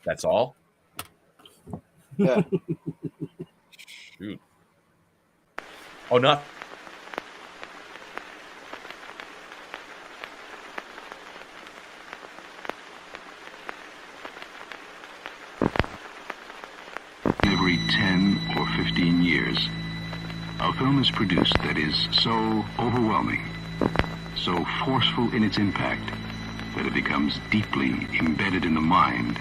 That's all? Yeah. Shoot. Oh, not. Every 10 or 15 years, a film is produced that is so overwhelming, so forceful in its impact, that it becomes deeply embedded in the mind.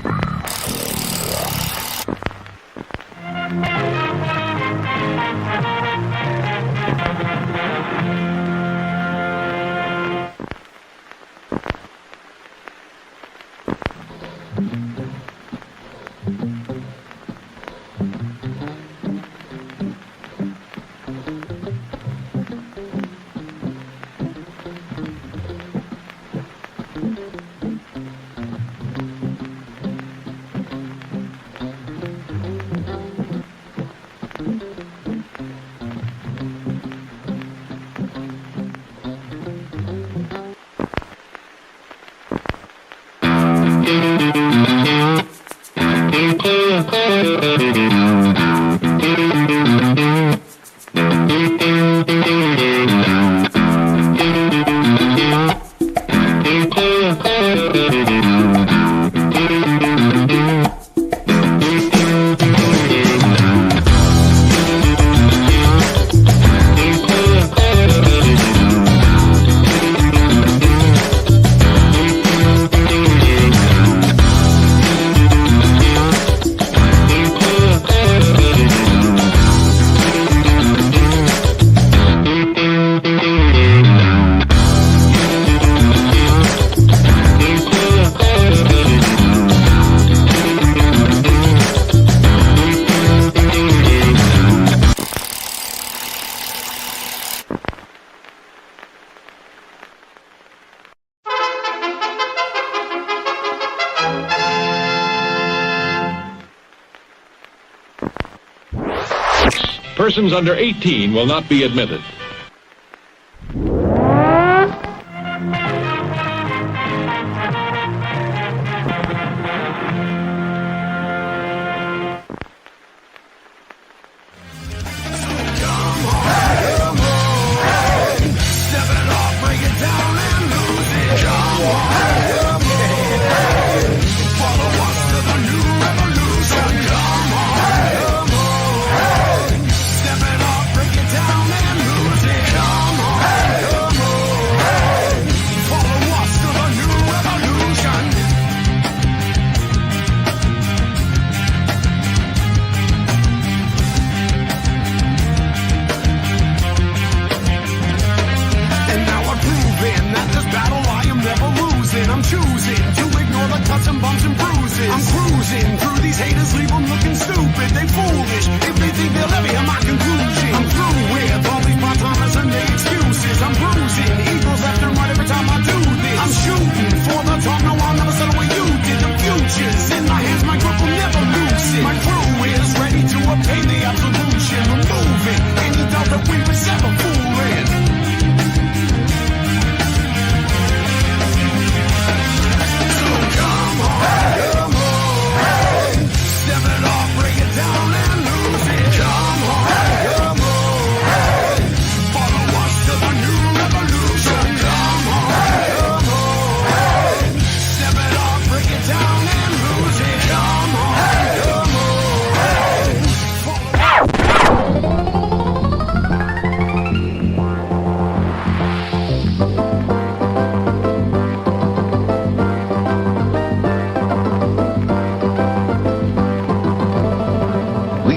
Persons under 18 will not be admitted.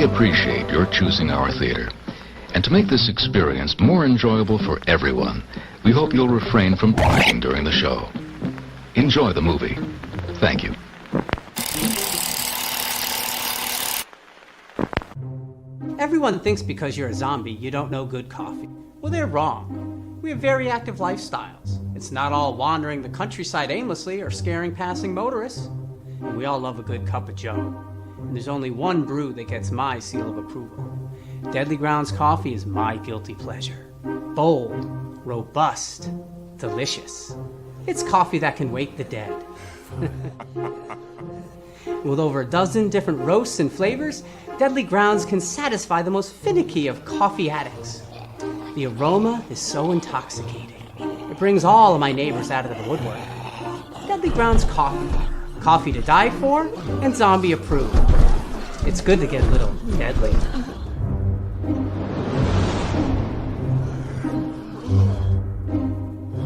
Appreciate your choosing our theater. And to make this experience more enjoyable for everyone, we hope you'll refrain from talking during the show. Enjoy the movie. Thank you. Everyone thinks because you're a zombie, you don't know good coffee. Well, they're wrong. We have very active lifestyles. It's not all wandering the countryside aimlessly or scaring passing motorists. And we all love a good cup of joe. And there's only one brew that gets my seal of approval. Deadly Grounds coffee is my guilty pleasure. Bold, robust, delicious. It's coffee that can wake the dead. With over a dozen different roasts and flavors, Deadly Grounds can satisfy the most finicky of coffee addicts. The aroma is so intoxicating. It brings all of my neighbors out of the woodwork. Deadly Grounds coffee. Coffee to die for and zombie approved. It's good to get a little deadly.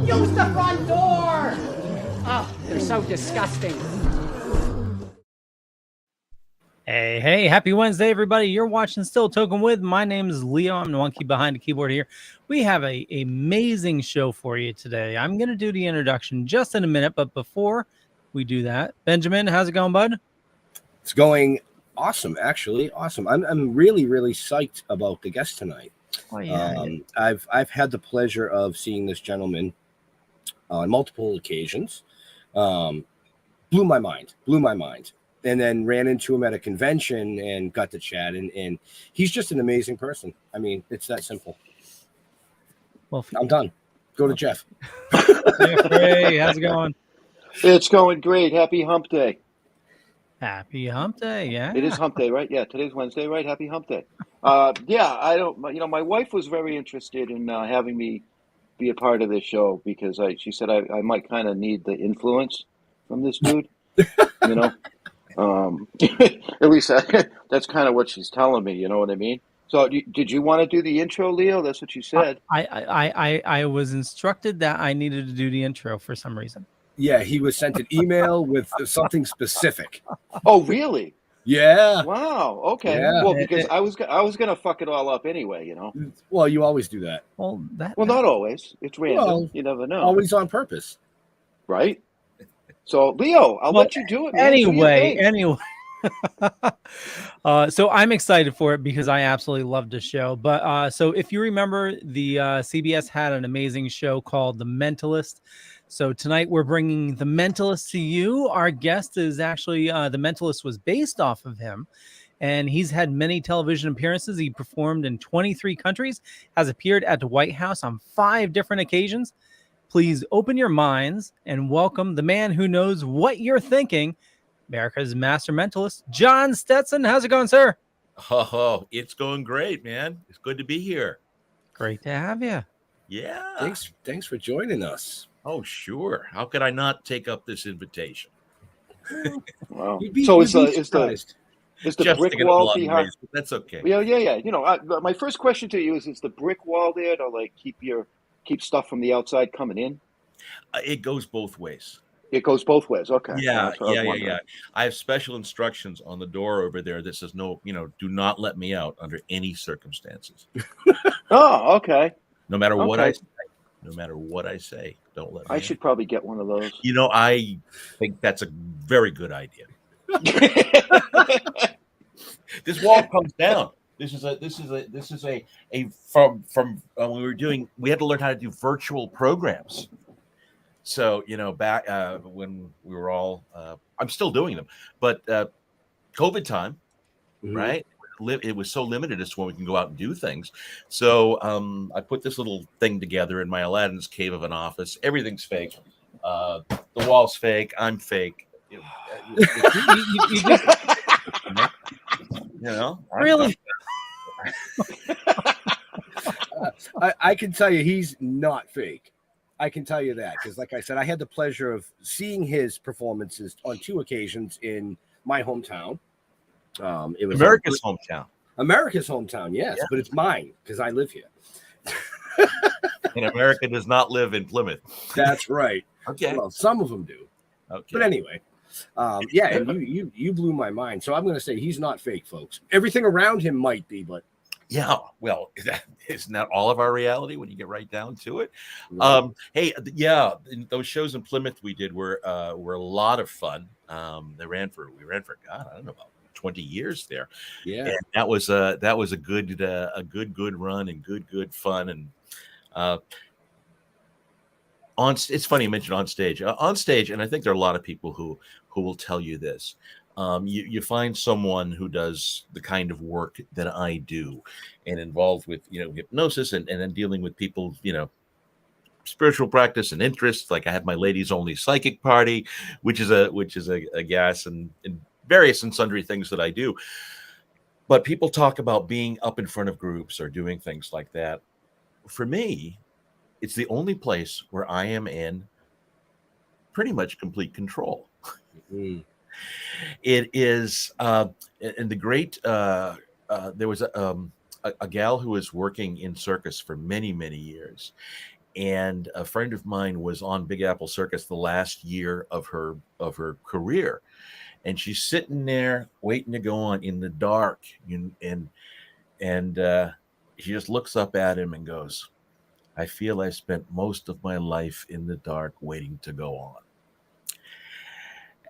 Use the front door! Oh, they're so disgusting. Hey, happy Wednesday, everybody. You're watching Still Toking with. My name is Leo. I'm the one behind the keyboard here. We have a amazing show for you today. I'm going to do the introduction just in a minute, but before we do that, Benjamin, how's it going, bud? It's going awesome, actually. Awesome. I'm really psyched about the guest tonight. Oh, yeah. I've had the pleasure of seeing this gentleman on multiple occasions. Blew my mind. And then ran into him at a convention and got to chat. And he's just an amazing person. I mean, it's that simple. Well, I'm done. Go to Jeff. Hey, how's it going? It's going great. Happy Hump Day. Happy Hump Day, yeah. It is Hump Day, right? Yeah, today's Wednesday, right? Happy Hump Day. Yeah, I don't. My wife was very interested in having me be a part of this show because she said I might kind of need the influence from this dude. At least that's kind of what she's telling me. You know what I mean? So, did you want to do the intro, Leo? That's what you said. I was instructed that I needed to do the intro for some reason. Yeah, he was sent an email with something specific. Oh, really? Yeah. Wow. Okay. Yeah. Well, because I was gonna fuck it all up anyway. Well, you always do that. Well, not always. It's random. Well, you never know. Always on purpose. Right? So, Leo, I'll let you do it, man. Anyway. So I'm excited for it because I absolutely love the show. But so if you remember, the CBS had an amazing show called The Mentalist. So tonight we're bringing The Mentalist to you. Our guest is actually The Mentalist was based off of him. And he's had many television appearances. He performed in 23 countries, has appeared at the White House on 5 different occasions. Please open your minds and welcome the man who knows what you're thinking, America's master mentalist, John Stetson. How's it going, sir? Oh, it's going great, man. It's good to be here. Great to have you. Yeah. Thanks for joining us. Oh, sure. How could I not take up this invitation? Wow. So is the Just brick wall behind? Ways, that's okay. Yeah. My first question to you is the brick wall there to like keep stuff from the outside coming in? It goes both ways. It goes both ways. Okay. Yeah. I have special instructions on the door over there that says no, do not let me out under any circumstances. Oh, okay. No matter what I say, don't let me I should probably get one of those. I think that's a very good idea. This wall comes down. This is a from when we had to learn how to do virtual programs. So, back when we were all, I'm still doing them, but COVID time, mm-hmm. Right? It was so limited as to when we can go out and do things. So I put this little thing together in my Aladdin's cave of an office. Everything's fake. The wall's fake. I'm fake. Really? I can tell you he's not fake. I can tell you that because, like I said, I had the pleasure of seeing his performances on 2 occasions in my hometown. It was America's hometown. America's hometown, yes, but it's mine because I live here. And America does not live in Plymouth. That's right. Okay. Well, some of them do. Okay. But anyway, and you blew my mind. So I'm going to say he's not fake, folks. Everything around him might be, but. Yeah, well, isn't that all of our reality when you get right down to it? Right. Those shows in Plymouth we did were a lot of fun. We ran for God, I don't know, about 20 years there. Yeah, and that was a good run and good fun. And it's funny you mentioned on stage, and I think there are a lot of people who will tell you this. You find someone who does the kind of work that I do and involved with, hypnosis and then dealing with people, spiritual practice and interests. Like I have my ladies only psychic party, which is a gas and various and sundry things that I do. But people talk about being up in front of groups or doing things like that. For me, it's the only place where I am in pretty much complete control. Mm. It is, and the great, there was a gal who was working in circus for many, many years. And a friend of mine was on Big Apple Circus the last year of her career. And she's sitting there waiting to go on in the dark. And she just looks up at him and goes, I feel I spent most of my life in the dark waiting to go on.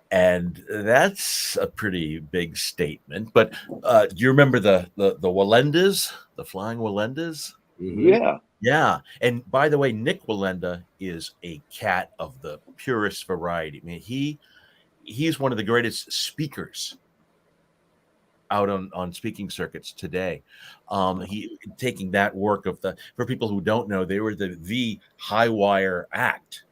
And that's a pretty big statement. But do you remember the Walendas, the flying Walendas? Mhm. Yeah. Yeah. And by the way, Nick Walenda is a cat of the purest variety. I mean, he's one of the greatest speakers out on speaking circuits today. He taking that work of for people who don't know, they were the high wire act.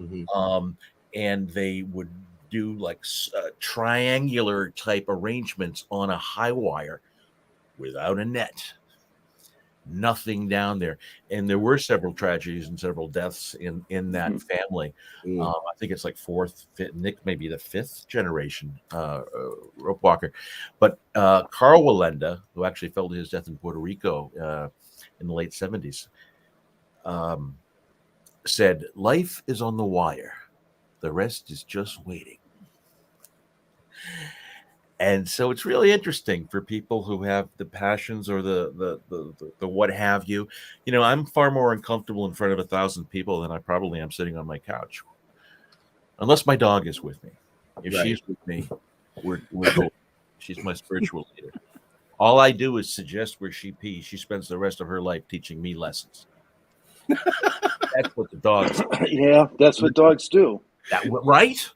Mhm. And they would do like triangular type arrangements on a high wire without a net, nothing down there. And there were several tragedies and several deaths in that family. Mm. I think it's like fourth, fifth, Nick may be the fifth generation rope walker. But Carl Walenda, who actually fell to his death in Puerto Rico in the late 70s, said, life is on the wire. The rest is just waiting. And so it's really interesting for people who have the passions or the what have you. You know, I'm far more uncomfortable in front of 1,000 people than I probably am sitting on my couch, unless my dog is with me. If Right. she's with me, we're cool. She's my spiritual leader. All I do is suggest where she pees. She spends the rest of her life teaching me lessons. That's what the dogs. Yeah, that's what dogs do. Right?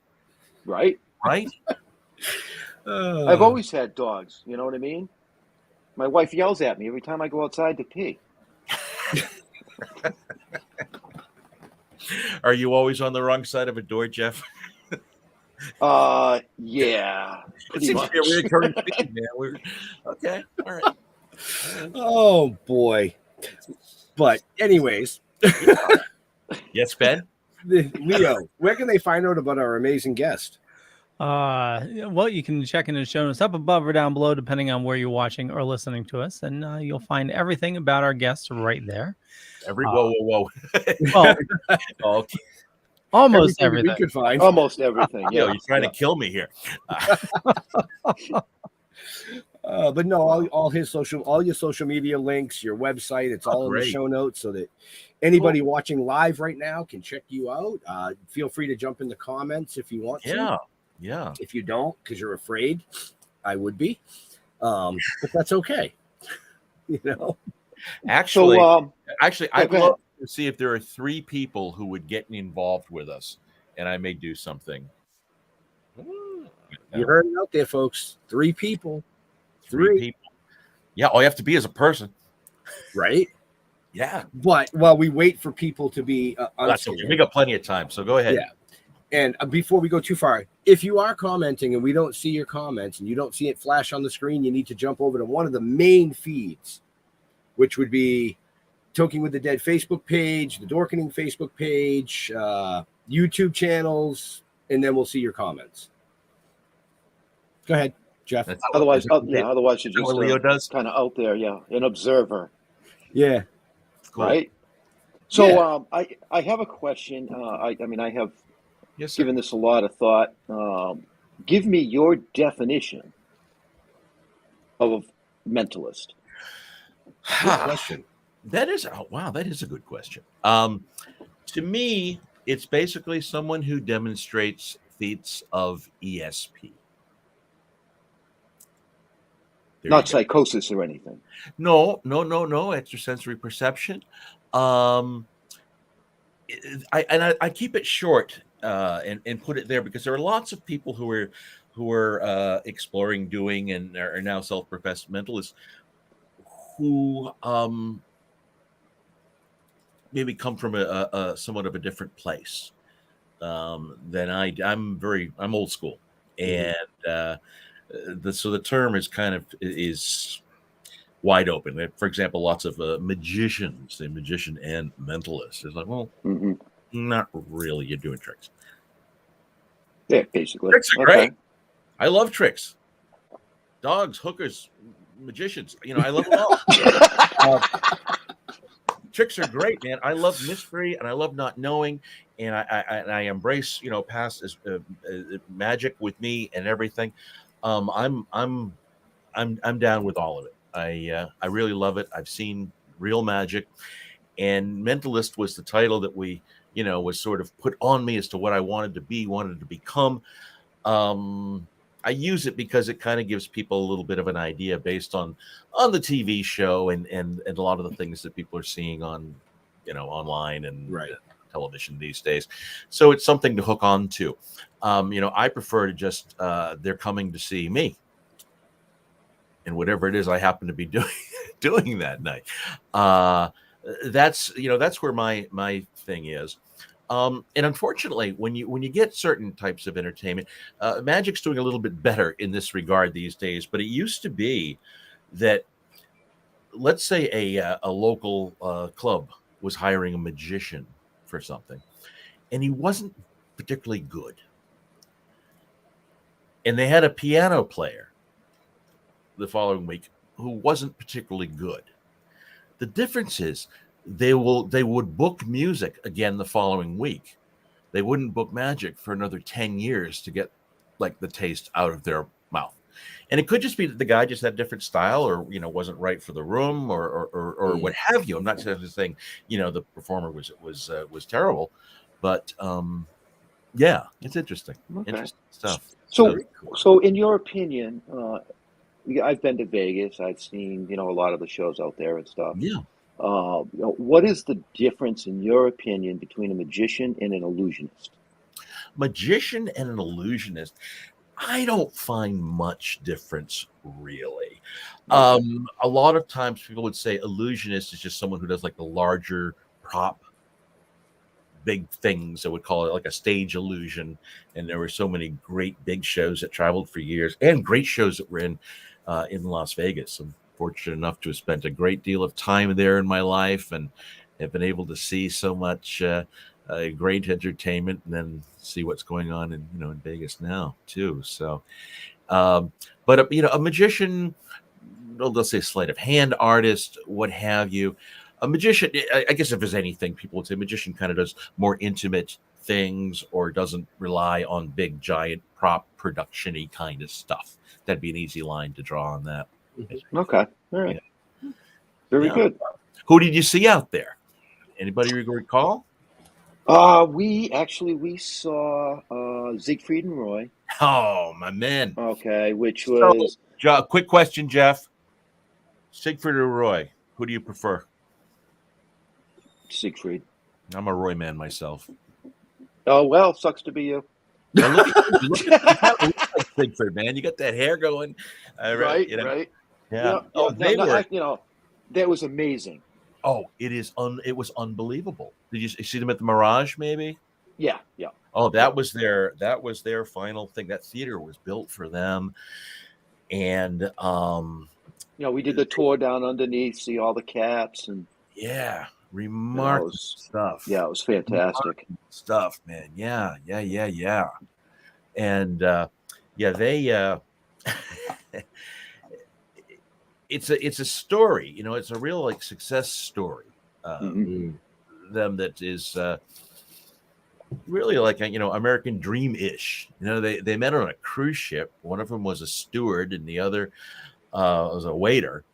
Right? Right? I've always had dogs. You know what I mean? My wife yells at me every time I go outside to pee. Are you always on the wrong side of a door, Jeff? Yeah, It pretty seems much. to be a recurring theme, man. Okay, all right. Oh boy. But anyways, Yes, Ben? Leo, where can they find out about our amazing guest? Well, you can check in the show notes up above or down below, depending on where you're watching or listening to us, and you'll find everything about our guests right there. Whoa. Well, Okay. almost Everything that everything. we could find. Almost everything. Yo, Yeah. you're trying to kill me here. But no, all your social media links, your website, it's all in the great. show notes so that anybody watching live right now can check you out. Feel free to jump in the comments if you want to. Yeah. If you don't, because you're afraid, I would be. But that's okay. You know. Actually, So, I'd go love to see if there are 3 people who would get involved with us, and I may do something. You heard it out there, folks. 3 people. 3 people. Yeah, all you have to be is a person. Right? Yeah. But while we wait for people to be That's okay. We got plenty of time, so go ahead. Yeah. And before we go too far, if you are commenting and we don't see your comments and you don't see it flash on the screen, you need to jump over to one of the main feeds, which would be Toking with the Dead Facebook page, the Dorkening Facebook page, YouTube channels, and then we'll see your comments. Go ahead, Jeff. otherwise you're What just Leo does? kind of out there, yeah, an observer, Yeah. Cool. right? So, Yeah. I have a question. I mean, I have Yes, sir. given this a lot of thought. Give me your definition of mentalist. Good question. That is a good question. To me, it's basically someone who demonstrates feats of ESP. There Not you go. psychosis or anything. No. Extrasensory perception. I keep it short and put it there because there are lots of people who are exploring, doing, and are now self-professed mentalists who maybe come from a somewhat of a different place than I'm old school, and the term is kind of is wide open. For example, lots of magicians, say magician and mentalist. It's like, well, Mm-hmm. not really. You're doing tricks. Yeah, basically. Tricks are Okay. great. I love tricks. Dogs, hookers, magicians. I love them all. Tricks are great, man. I love mystery and I love not knowing, and I embrace past magic with me and everything. I'm down with all of it. I really love it. I've seen real magic, and Mentalist was the title that was sort of put on me as to what I wanted to be, wanted to become. I use it because it kind of gives people a little bit of an idea based on the TV show and a lot of the things that people are seeing on online and television these days. So it's something to hook on to. I prefer to just they're coming to see me, and whatever it is I happen to be doing that night. That's where my thing is. And unfortunately, when you get certain types of entertainment, Magic's doing a little bit better in this regard these days. But it used to be that, let's say a local club was hiring a magician for something, and he wasn't particularly good, and they had a piano player the following week who wasn't particularly good. The difference is they would book music again the following week. They wouldn't book magic for another 10 years to get like the taste out of their mouth. And it could just be that the guy just had a different style, or wasn't right for the room, or what have you. I'm not saying the performer was terrible, but yeah, it's interesting. Okay. Interesting stuff. So in your opinion, I've been to Vegas. I've seen a lot of the shows out there and stuff. Yeah. What is the difference, in your opinion, between a magician and an illusionist? Magician and an illusionist, I don't find much difference, really. A lot of times people would say illusionist is just someone who does like the larger prop, big things. I would call it like a stage illusion. And there were so many great big shows that traveled for years, and great shows that were in Las Vegas. I'm fortunate enough to have spent a great deal of time there in my life, and have been able to see so much great entertainment, and then see what's going on in Vegas now too. So, but a magician, let's say sleight of hand artist, what have you. A magician, I guess if there's anything, people would say magician kind of does more intimate things, or doesn't rely on big giant prop production-y kind of stuff. That'd be an easy line to draw on that. Okay. All right. Yeah. Very good. Who did you see out there? Anybody recall? We saw Siegfried and Roy. Oh, my man. Okay, which was quick question, Jeff. Siegfried or Roy? Who do you prefer? Siegfried. I'm a Roy man myself. Oh well, sucks to be you. Look at Siegfried, man. You got that hair going. Right. Yeah. That was amazing. Oh, it was unbelievable. Did you see them at the Mirage? Maybe. Yeah. Oh, that was their final thing. That theater was built for them, and we did the tour down underneath, see all the cats, and remarkable stuff. Yeah, it was fantastic stuff, man. Yeah. And they it's a story, it's a real like success story. Them that is really like American Dream-ish. They met on a cruise ship. One of them was a steward, and the other was a waiter.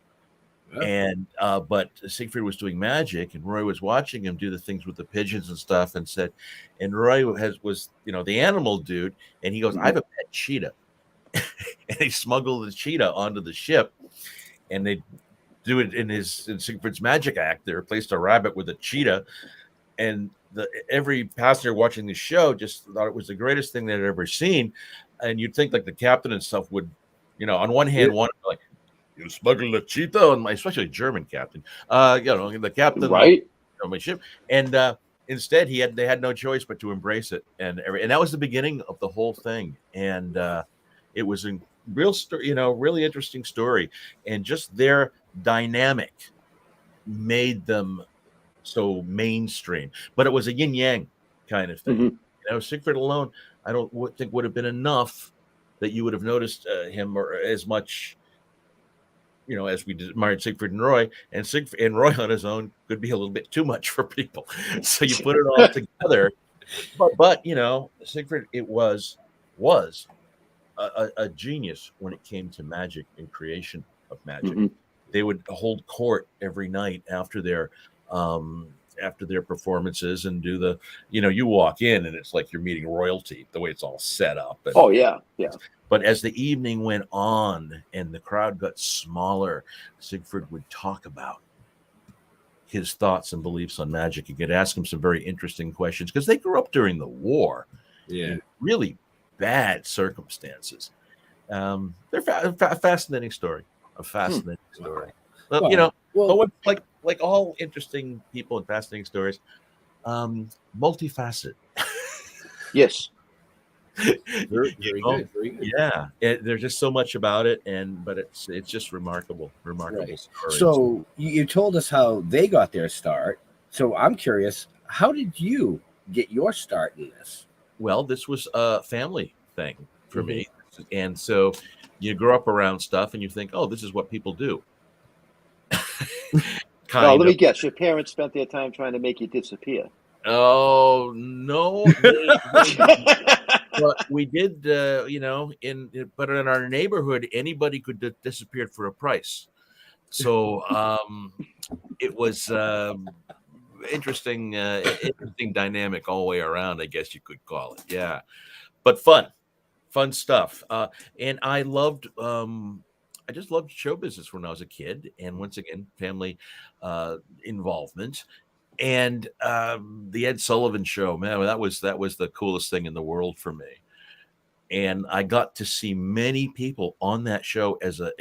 Yeah. And but Siegfried was doing magic, and Roy was watching him do the things with the pigeons and stuff, and Roy was the animal dude, and he goes, I have a pet cheetah. And they smuggled the cheetah onto the ship, and they do it in Siegfried's magic act. They replaced a rabbit with a cheetah, and every passenger watching the show just thought it was the greatest thing they'd ever seen. And you'd think like the captain and stuff would, on one hand, want to like, you smuggled a cheetah on especially a German captain, the captain, right? On my ship, and instead they had no choice but to embrace it, and that was the beginning of the whole thing, and it was real story, really interesting story, and just their dynamic made them so mainstream. But it was a yin yang kind of thing. Mm-hmm. Siegfried alone, I don't think would have been enough that you would have noticed him or as much, as we admired Siegfried and Roy. And Siegfried and Roy on his own could be a little bit too much for people. So you put it all together. But Siegfried, it was a genius when it came to magic and creation of magic. Mm-hmm. They would hold court every night after their performances and do the, you walk in and it's like you're meeting royalty, the way it's all set up. And, Oh yeah, yeah. But as the evening went on and the crowd got smaller, Siegfried would talk about his thoughts and beliefs on magic. You could ask him some very interesting questions because they grew up during the war. Yeah. In really bad circumstances. They're a fascinating story. A fascinating story. But, like all interesting people and fascinating stories, multifaceted. Yes. Very good. Very good. Yeah, there's just so much about it, but it's just remarkable Right. story. So you told us how they got their start. So I'm curious, how did you get your start in this? Well, this was a family thing for me, and so you grow up around stuff, and you think, "Oh, this is what people do." Let me guess. Your parents spent their time trying to make you disappear. Oh no, but we did, but in our neighborhood, anybody could disappear for a price. So it was interesting dynamic all the way around, I guess you could call it. Yeah, but fun stuff. And I just loved show business when I was a kid, and once again, family involvement. And the Ed Sullivan Show, man, that was the coolest thing in the world for me. And I got to see many people on that show as a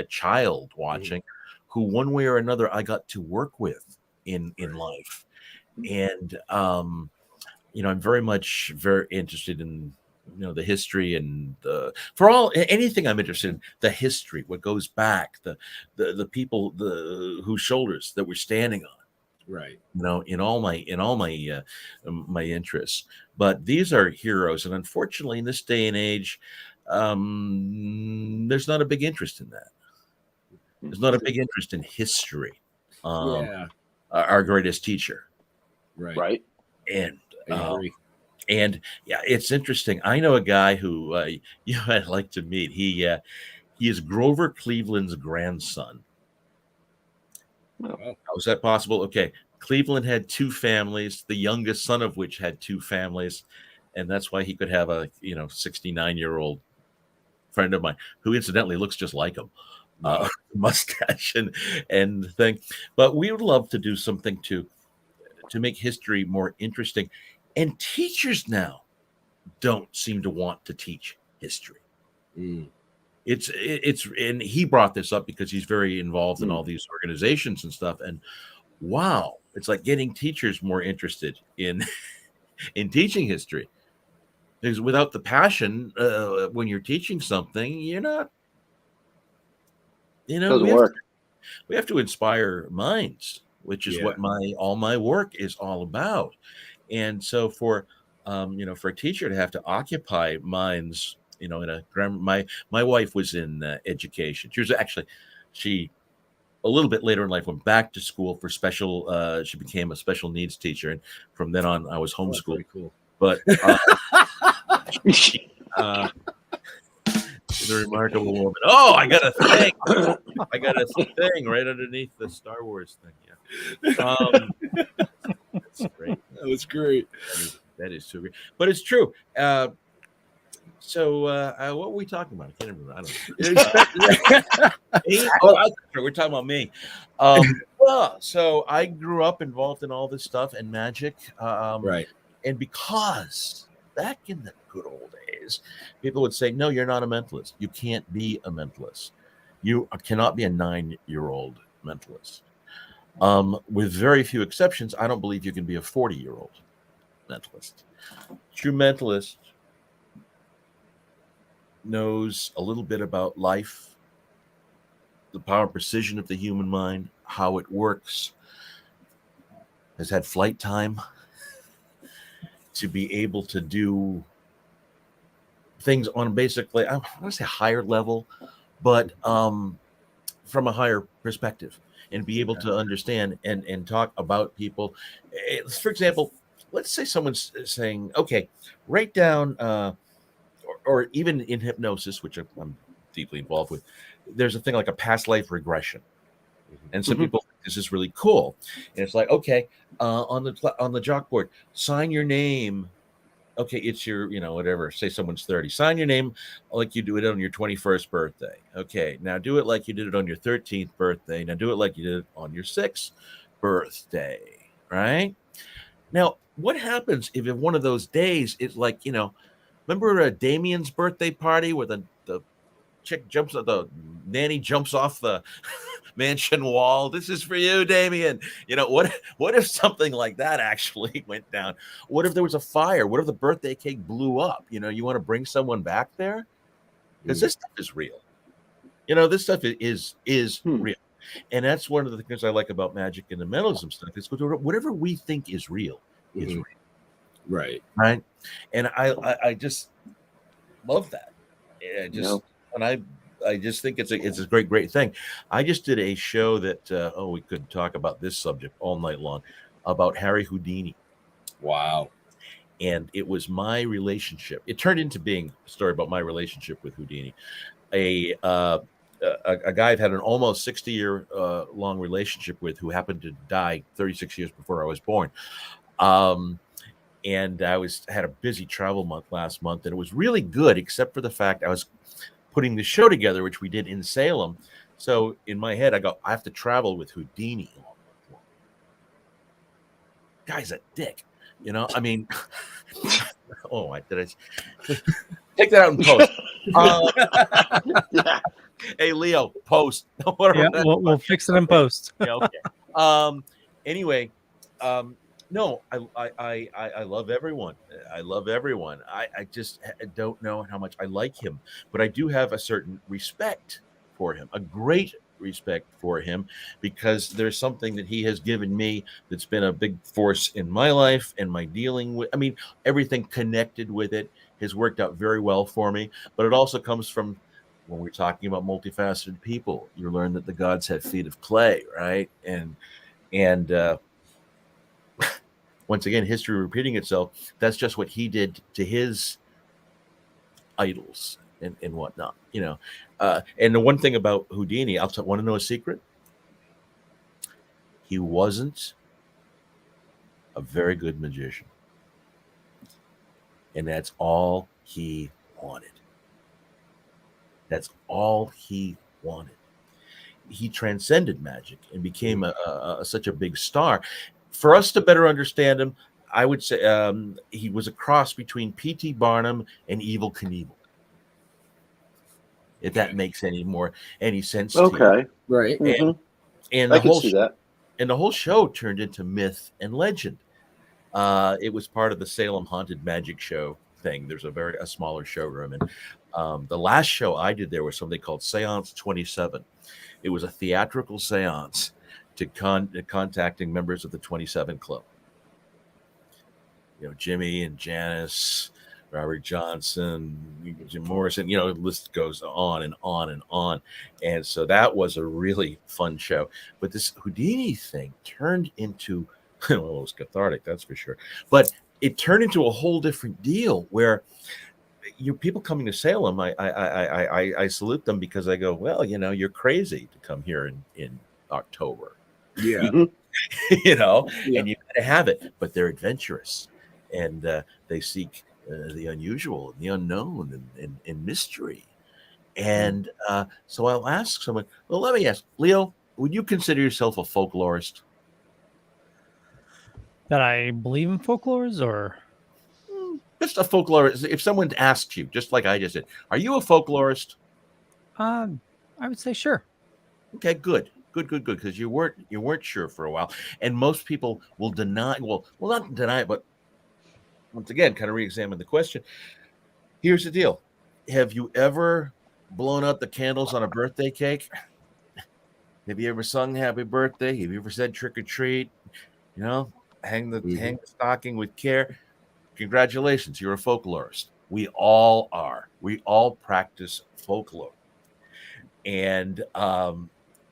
child watching, who one way or another I got to work with in life. And I'm very interested in the history and anything I'm interested in, the history, what goes back, the people whose shoulders that we're standing on. Right. In all my my interests. But these are heroes, and unfortunately in this day and age, there's not a big interest in that. There's not a big interest in history. Our greatest teacher. Right. And I agree. And yeah, it's interesting. I know a guy who I'd like to meet. He is Grover Cleveland's grandson. Oh. How is that possible? Okay, Cleveland had two families, the youngest son of which had two families, and that's why he could have a 69-year-old friend of mine who incidentally looks just like him, mustache and thing. But we would love to do something to make history more interesting. And teachers now don't seem to want to teach history. It's and he brought this up because he's very involved in all these organizations and stuff. And wow, it's like getting teachers more interested in teaching history. Because without the passion, when you're teaching something, you're not. Doesn't work. We have to inspire minds, which is what all my work is all about. And so for a teacher to have to occupy minds, in a grammar, my wife was in education. She a little bit later in life went back to school for special. She became a special needs teacher, and from then on, I was homeschooled. Cool. But she's a remarkable woman. Oh, I got a thing. I got a thing right underneath the Star Wars thing. Yeah. That's great. That was great. That is so great. But it's true. So what were we talking about? I can't remember. I don't know. We're talking about me. So I grew up involved in all this stuff and magic. Right. And because back in the good old days, people would say, no, you're not a mentalist. You can't be a mentalist. You cannot be a 9-year-old mentalist. With very few exceptions, I don't believe you can be a 40-year-old mentalist. True mentalist knows a little bit about life, the power and precision of the human mind, how it works, has had flight time to be able to do things on basically, I want to say higher level, but from a higher perspective, and be able to understand and talk about people. For example, let's say someone's saying, okay, write down, or even in hypnosis, which I'm deeply involved with, there's a thing like a past life regression. And some people think this is really cool. And it's like, okay, on the chalkboard, sign your name. Okay, it's your, whatever. Say someone's 30. Sign your name like you do it on your 21st birthday. Okay, now do it like you did it on your 13th birthday. Now do it like you did it on your 6th birthday, right? Now, what happens if in one of those days it's like, remember Damien's birthday party where the chick the nanny jumps off the mansion wall? This is for you, Damien. What if something like that actually went down? What if there was a fire? What if the birthday cake blew up? You want to bring someone back there? Because this stuff is real. This stuff is real. And that's one of the things I like about magic and the mentalism stuff. Is whatever we think is real is real. Right. And I just love that. And I just think it's a great thing. I just did a show that we could talk about this subject all night long, about Harry Houdini. Wow. And it was my relationship. It turned into being a story about my relationship with Houdini. A guy I've had an almost 60-year long relationship with, who happened to die 36 years before I was born. And I had a busy travel month last month, and it was really good, except for the fact I was putting the show together, which we did in Salem. So in my head, I have to travel with Houdini. Guy's a dick, I mean, did I take that out in post? Yeah. Hey, Leo, post. Yeah, we'll fix it in post. Yeah, okay. Anyway, no, I love everyone. I love everyone. I just don't know how much I like him, but I do have a certain respect for him, a great respect for him, because there's something that he has given me that's been a big force in my life and my dealing with. I mean, everything connected with it has worked out very well for me, but it also comes from, when we're talking about multifaceted people, you learn that the gods have feet of clay, right? And once again, history repeating itself. That's just what he did to his idols and whatnot, And the one thing about Houdini, want to know a secret? He wasn't a very good magician, and that's all he wanted. That's all he wanted. He transcended magic and became such a big star. For us to better understand him, I would say he was a cross between P.T. Barnum and Evel Knievel. If that makes any sense to you. Right. And I can see that. And the whole show turned into myth and legend. It was part of the Salem Haunted Magic Show thing. There's a smaller showroom, and the last show I did there was something called Seance 27. It was a theatrical seance to contacting members of the 27 Club. Jimmy and Janice, Robert Johnson, Jim Morrison, the list goes on and on and on. And so that was a really fun show. But this Houdini thing turned into, well, it was cathartic, that's for sure. But it turned into a whole different deal where people coming to Salem, I salute them, because I go, well, you're crazy to come here in October. Yeah. And you got to have it, but they're adventurous, and they seek the unusual and the unknown and mystery. And so I'll ask someone, well, let me ask, Leo, would you consider yourself a folklorist? That I believe in folklores, or just a folklorist? If someone asked you, just like I just did, are you a folklorist? I would say sure. Okay, good, because you weren't sure for a while, and most people will deny. Well, not deny it, but once again, kind of re-examine the question. Here's the deal: have you ever blown out the candles on a birthday cake? Have you ever sung happy birthday? Have you ever said trick or treat? You know, hang the stocking with care. Congratulations, you're a folklorist. We all are. We all practice folklore. And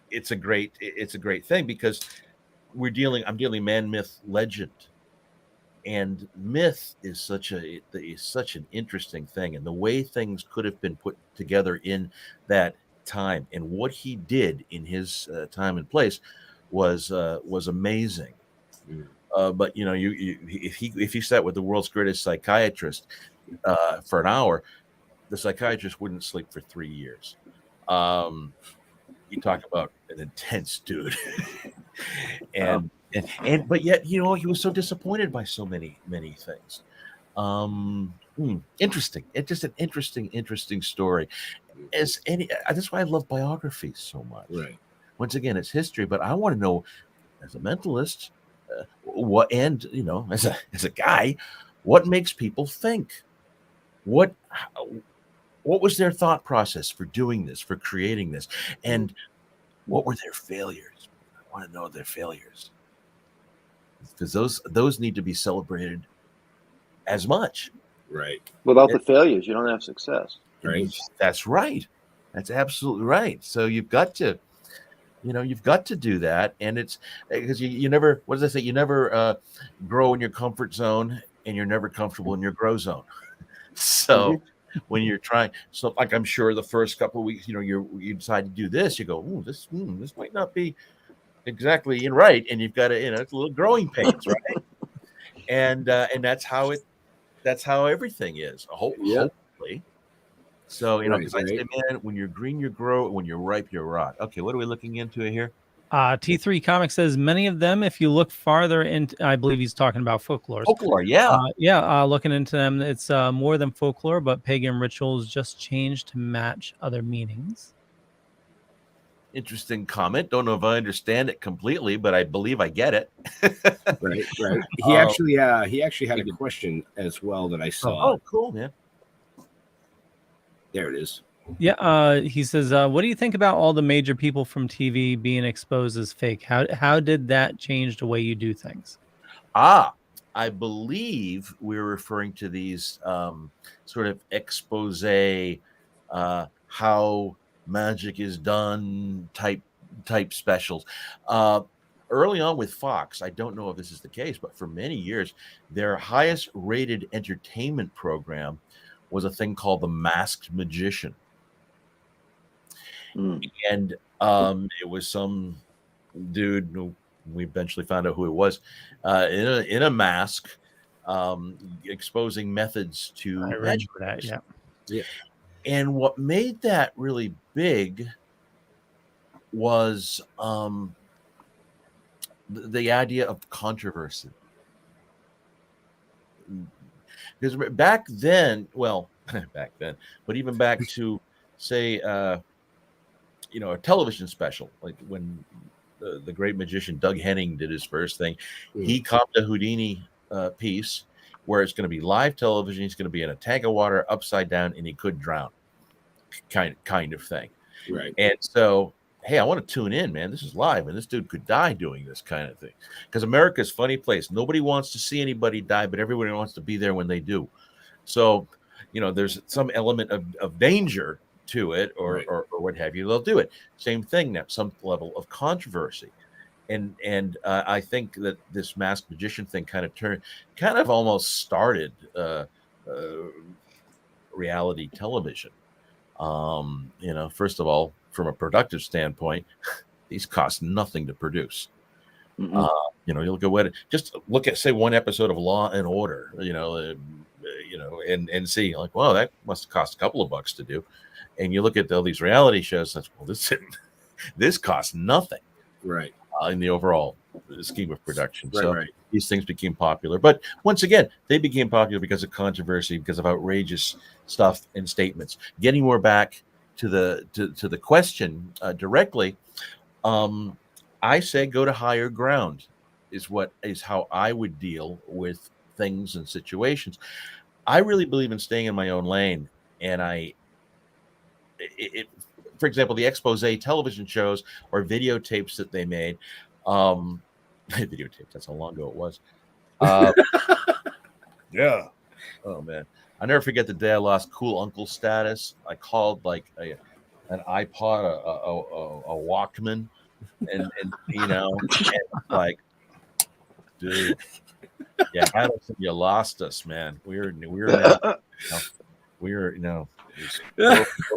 it's a great thing because I'm dealing man, myth, legend. And myth is such an interesting thing, and the way things could have been put together in that time and what he did in his time and place was amazing. But you know, if you sat with the world's greatest psychiatrist for an hour, the psychiatrist wouldn't sleep for 3 years. You talk about an intense dude. And but yet, you know, he was so disappointed by so many things. Interesting. It's just an interesting story. That's why I love biographies so much. Right. Once again, it's history, but I want to know, as a mentalist, what, and you know, as a guy, what makes people think? What was their thought process for doing this, for creating this, and what were their failures? I want to know their failures, because those need to be celebrated as much. Right. Without the failures, you don't have success. Right. That's right. That's absolutely right. So you've got to do that. And it's because you never, what does I say? You never grow in your comfort zone, and you're never comfortable in your grow zone. So when you're trying, so like, I'm sure the first couple of weeks, you know, you decide to do this, you go, ooh, this might not be exactly right. And you've got to, you know, it's a little growing pains, right? And that's how everything is. Hopefully. So, you know, because I say, man, when you're green, you grow. When you're ripe, you rot. Okay, what are we looking into here? T3 Comics says many of them, if you look farther into, I believe he's talking about folklore. Folklore, yeah. Looking into them, it's more than folklore, but pagan rituals just changed to match other meanings. Interesting comment. Don't know if I understand it completely, but I believe I get it. Right. He actually had a question as well that I saw. Oh, cool, man. There it is. Yeah. He says, what do you think about all the major people from TV being exposed as fake? How did that change the way you do things? I believe we're referring to these sort of expose, how magic is done type specials. Early on with Fox, I don't know if this is the case, but for many years, their highest rated entertainment program was a thing called The Masked Magician. And it was some dude who we eventually found out who it was, in a mask, exposing methods to magic. Yeah. And what made that really big was the idea of controversy. Because back then, but even back to, say, you know, a television special, like when the great magician Doug Henning did his first thing, he copped a Houdini piece where it's going to be live television. He's going to be in a tank of water upside down, and he could drown, kind of thing. Right. And so, hey, I want to tune in, man. This is live, and this dude could die doing this kind of thing. Because America's a funny place. Nobody wants to see anybody die, but everybody wants to be there when they do. So, you know, there's some element of danger to it, or what have you. They'll do it. Same thing now, some level of controversy. And I think that this masked magician thing kind of almost started reality television. You know, first of all, from a productive standpoint, these cost nothing to produce. You know, you look at say one episode of Law and Order, you know, and see like, well, that must cost a couple of bucks to do. And you look at all these reality shows, that's, well, this costs nothing, right? In the overall scheme of production. These things became popular, but once again, they became popular because of controversy, because of outrageous stuff and statements. Getting more back to the question directly, I say go to higher ground is how I would deal with things and situations. I really believe in staying in my own lane, and I for example, the expose television shows or videotapes that they made, videotapes, that's how long ago it was. Yeah. Oh man, I never forget the day I lost cool uncle status. I called like an iPod, a Walkman, and like, dude, you had us and you lost us, man. We're now,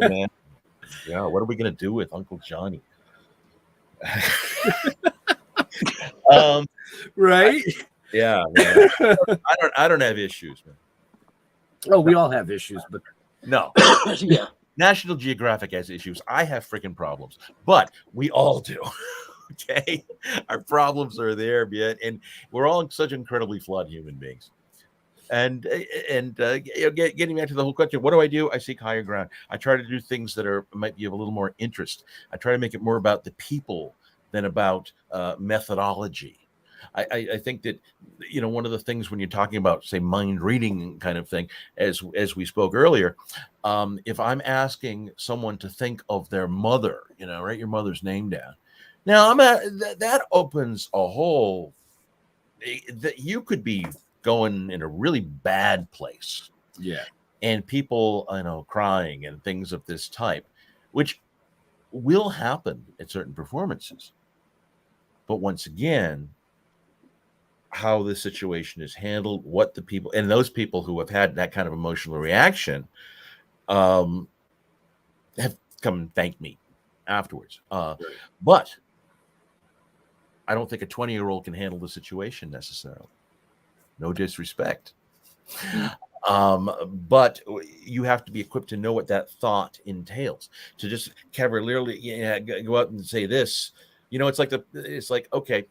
man. Yeah, what are we gonna do with Uncle Johnny? Right? Yeah, man. I don't have issues, man. Oh, we all have issues, but no. Yeah. National Geographic has issues. I have freaking problems, but we all do. Okay, our problems are there, man, and we're all such incredibly flawed human beings. And getting back to the whole question, what do? I seek higher ground. I try to do things that might be of a little more interest. I try to make it more about the people than about methodology. I think that one of the things when you're talking about, say, mind reading kind of thing, as we spoke earlier, if I'm asking someone to think of their mother, write your mother's name down. Now that opens a whole that you could be going in a really bad place. Yeah. And people, crying and things of this type, which will happen at certain performances. But once again, how the situation is handled, what the people and those people who have had that kind of emotional reaction have come and thanked me afterwards. But I don't think a 20-year-old can handle the situation necessarily. No disrespect. But you have to be equipped to know what that thought entails. To just cavalierly go out and say this, it's like, okay,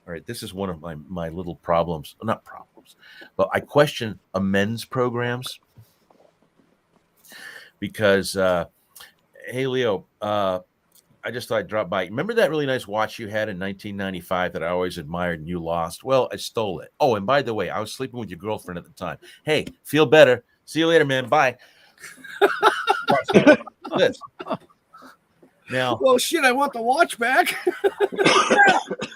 all right, this is one of my little problems. Not problems, but I question amends programs because, hey, Leo, I just thought I'd drop by. Remember that really nice watch you had in 1995 that I always admired and you lost? Well, I stole it. Oh, and by the way, I was sleeping with your girlfriend at the time. Hey, feel better. See you later, man. Bye. This. Now, well, shit, I want the watch back.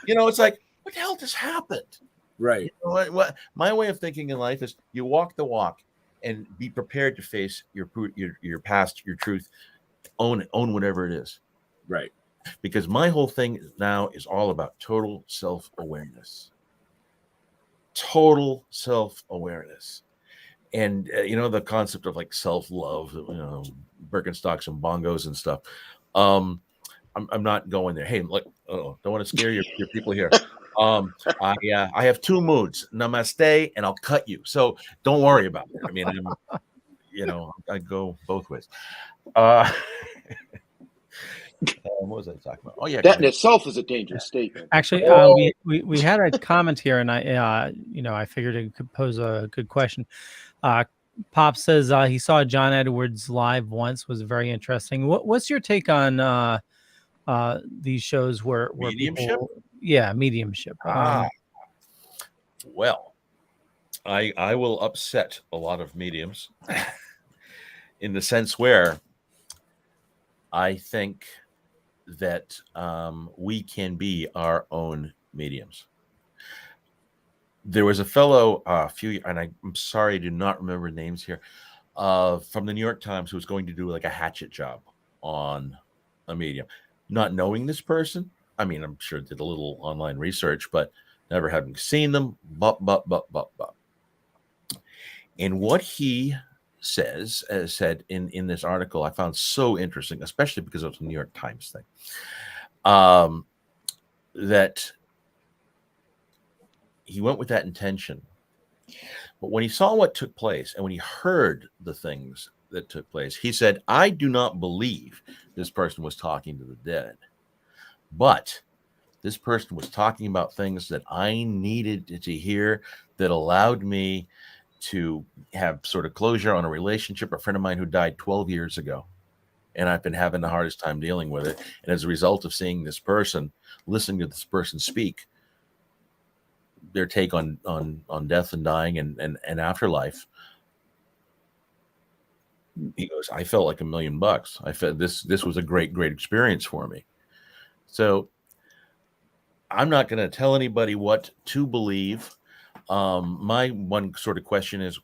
It's like, what the hell just happened? Right. What my way of thinking in life is you walk the walk and be prepared to face your past, your truth, own it, own whatever it is. Right. Because my whole thing now is all about total self-awareness. Total self-awareness. And, the concept of like self-love, Birkenstocks and bongos and stuff. I'm not going there. Hey, look, don't want to scare your people here. I have two moods, namaste and I'll cut you. So don't worry about it. I mean, I go both ways. What was I talking about? Oh yeah, that in itself is a dangerous statement. Actually, we had a comment here, and I figured it could pose a good question. Pop says he saw John Edwards live once, was very interesting. What's your take on these shows where mediumship? People, yeah, mediumship. Well, I will upset a lot of mediums in the sense where I think that we can be our own mediums. There was a fellow and I'm sorry, I do not remember names here, from the New York Times who was going to do like a hatchet job on a medium. Not knowing this person, I mean, I'm sure did a little online research, but never having seen them. And what he said in this article, I found so interesting, especially because it was a New York Times thing, that he went with that intention. But when he saw what took place and when he heard the things that took place, he said, I do not believe this person was talking to the dead, but this person was talking about things that I needed to hear that allowed me to have sort of closure on a relationship, a friend of mine who died 12 years ago. And I've been having the hardest time dealing with it. And as a result of seeing this person, listening to this person speak, their take on death and dying and afterlife, He goes, I felt like $1 million. I felt this was a great experience for me. So I'm not going to tell anybody what to believe. My one sort of question is,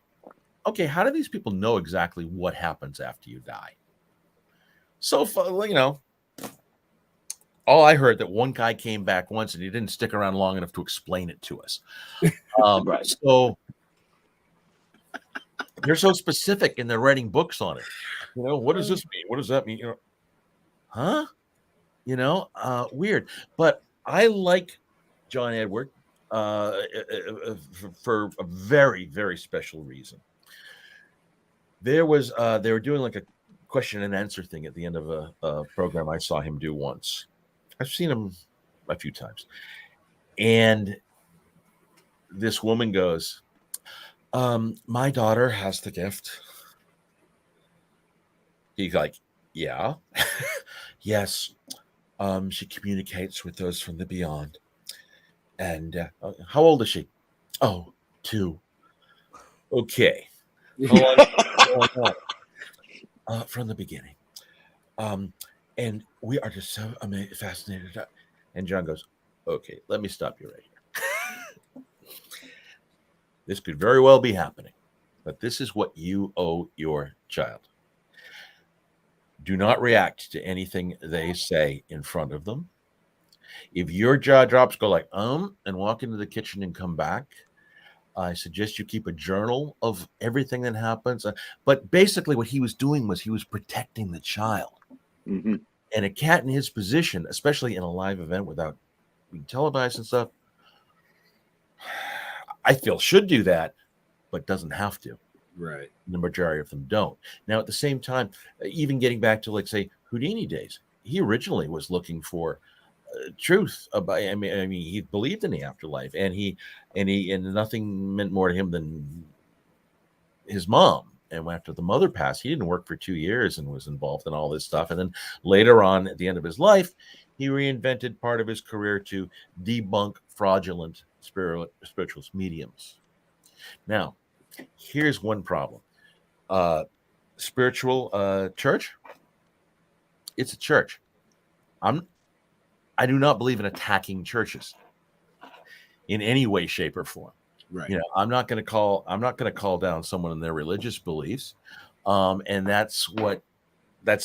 okay, how do these people know exactly what happens after you die? So, all I heard that one guy came back once and he didn't stick around long enough to explain it to us. Right. So they're so specific and they're writing books on it. What does this mean? What does that mean? Huh? Weird. But I like John Edward for a very, very special reason. They were doing like a question and answer thing at the end of a program I saw him do once. I've seen him a few times. And this woman goes, my daughter has the gift. He's like, yeah. Yes. She communicates with those from the beyond. And how old is she? Oh, 2. Okay. From the beginning. And we are just so fascinated. And John goes, okay, let me stop you right here. This could very well be happening, but this is what you owe your child. Do not react to anything they say in front of them. If your jaw drops, go like, and walk into the kitchen and come back. I suggest you keep a journal of everything that happens. But basically what he was doing was he was protecting the child. Mm-hmm. And a cat in his position, especially in a live event without being televised and stuff, I feel should do that, but doesn't have to. Right. The majority of them don't. Now, at the same time, even getting back to, like, say, Houdini days, he originally was looking for truth about. I mean, he believed in the afterlife, and nothing meant more to him than his mom. And after the mother passed, he didn't work for 2 years and was involved in all this stuff. And then later on, at the end of his life, he reinvented part of his career to debunk fraudulent spiritualist mediums. Now, here's one problem. Spiritual church, it's a church. I do not believe in attacking churches in any way, shape, or form. Right. I'm not going to call down someone in their religious beliefs. And that's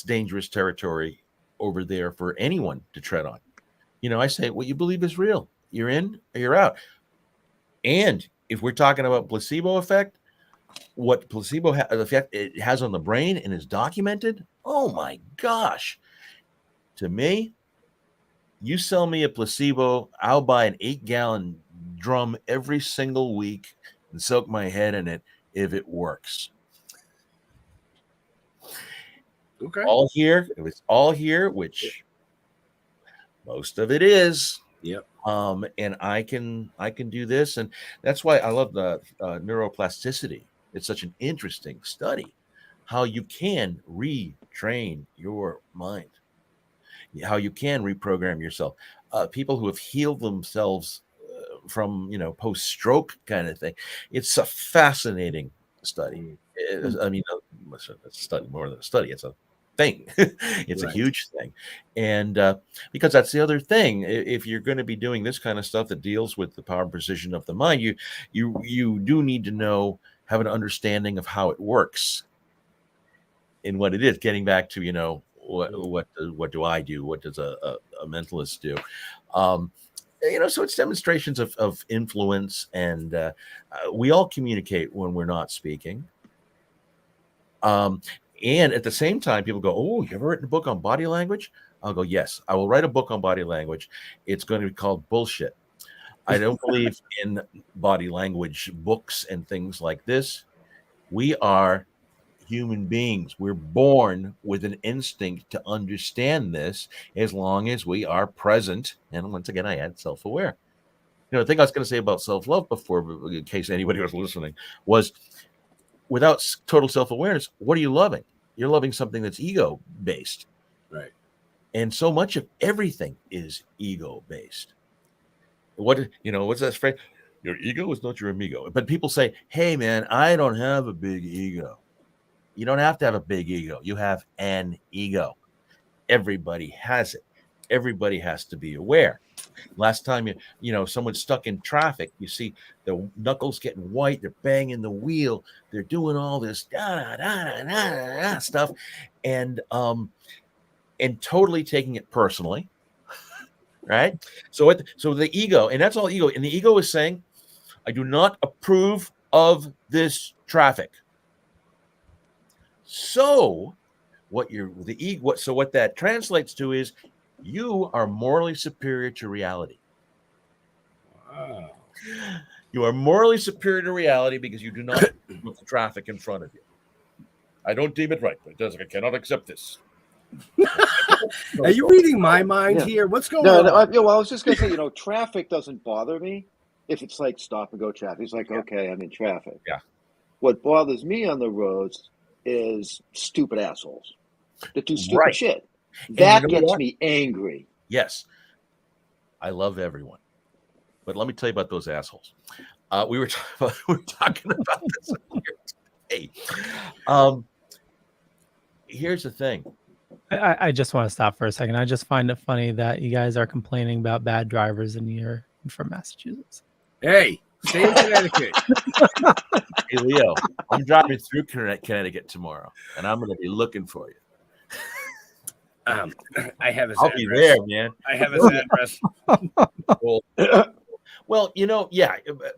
dangerous territory over there for anyone to tread on. I say what you believe is real. You're in or you're out. And if we're talking about placebo effect, what placebo effect it has on the brain and is documented, oh my gosh. To me, you sell me a placebo, I'll buy an 8-gallon drum every single week and soak my head in it if it works. Okay. It was all here, which most of it is. Yep. And I can do this, and that's why I love the neuroplasticity. It's such an interesting study, how you can retrain your mind, how you can reprogram yourself. People who have healed themselves from post-stroke kind of thing. It's a fascinating study. I mean, it's a study more than a study. It's a thing. It's Right. a huge thing. And because that's the other thing. If you're going to be doing this kind of stuff that deals with the power and precision of the mind, you do need to have an understanding of how it works and what it is. Getting back to what do I do? What does a mentalist do? So it's demonstrations of influence, and we all communicate when we're not speaking. And at the same time, people go, oh, you ever written a book on body language? I'll go, yes, I will write a book on body language. It's going to be called bullshit. I don't believe in body language books and things like this. We are human beings. We're born with an instinct to understand this as long as we are present. And once again, I add self-aware. The thing I was going to say about self-love before, in case anybody was listening, was without total self-awareness, what are you loving? You're loving something that's ego-based. Right. And so much of everything is ego-based. What's that phrase? Your ego is not your amigo. But people say, hey, man, I don't have a big ego. You don't have to have a big ego. You have an ego. Everybody has it. Everybody has to be aware. Last time someone's stuck in traffic, you see the knuckles getting white, they're banging the wheel, they're doing all this stuff, and totally taking it personally, right? So the ego, and that's all ego, and the ego is saying, I do not approve of this traffic. So what that translates to is you are morally superior to reality. Wow. You are morally superior to reality because you do not put the traffic in front of you. I don't deem it right, but it doesn't. I cannot accept this. Are you reading my mind here? What's going on? I was just going to say, traffic doesn't bother me if it's like stop and go traffic. It's like, okay, I'm in traffic. Yeah. What bothers me on the roads is stupid assholes that do stupid shit. That gets me angry. Yes. I love everyone. But let me tell you about those assholes. We were talking about this today. Here's the thing. I just want to stop for a second. I just find it funny that you guys are complaining about bad drivers and you're from Massachusetts. Hey, stay in Connecticut. Hey, Leo, I'm driving through Connecticut tomorrow, and I'm going to be looking for you. I have his I'll address. be there, man. I have his address. Well, yeah,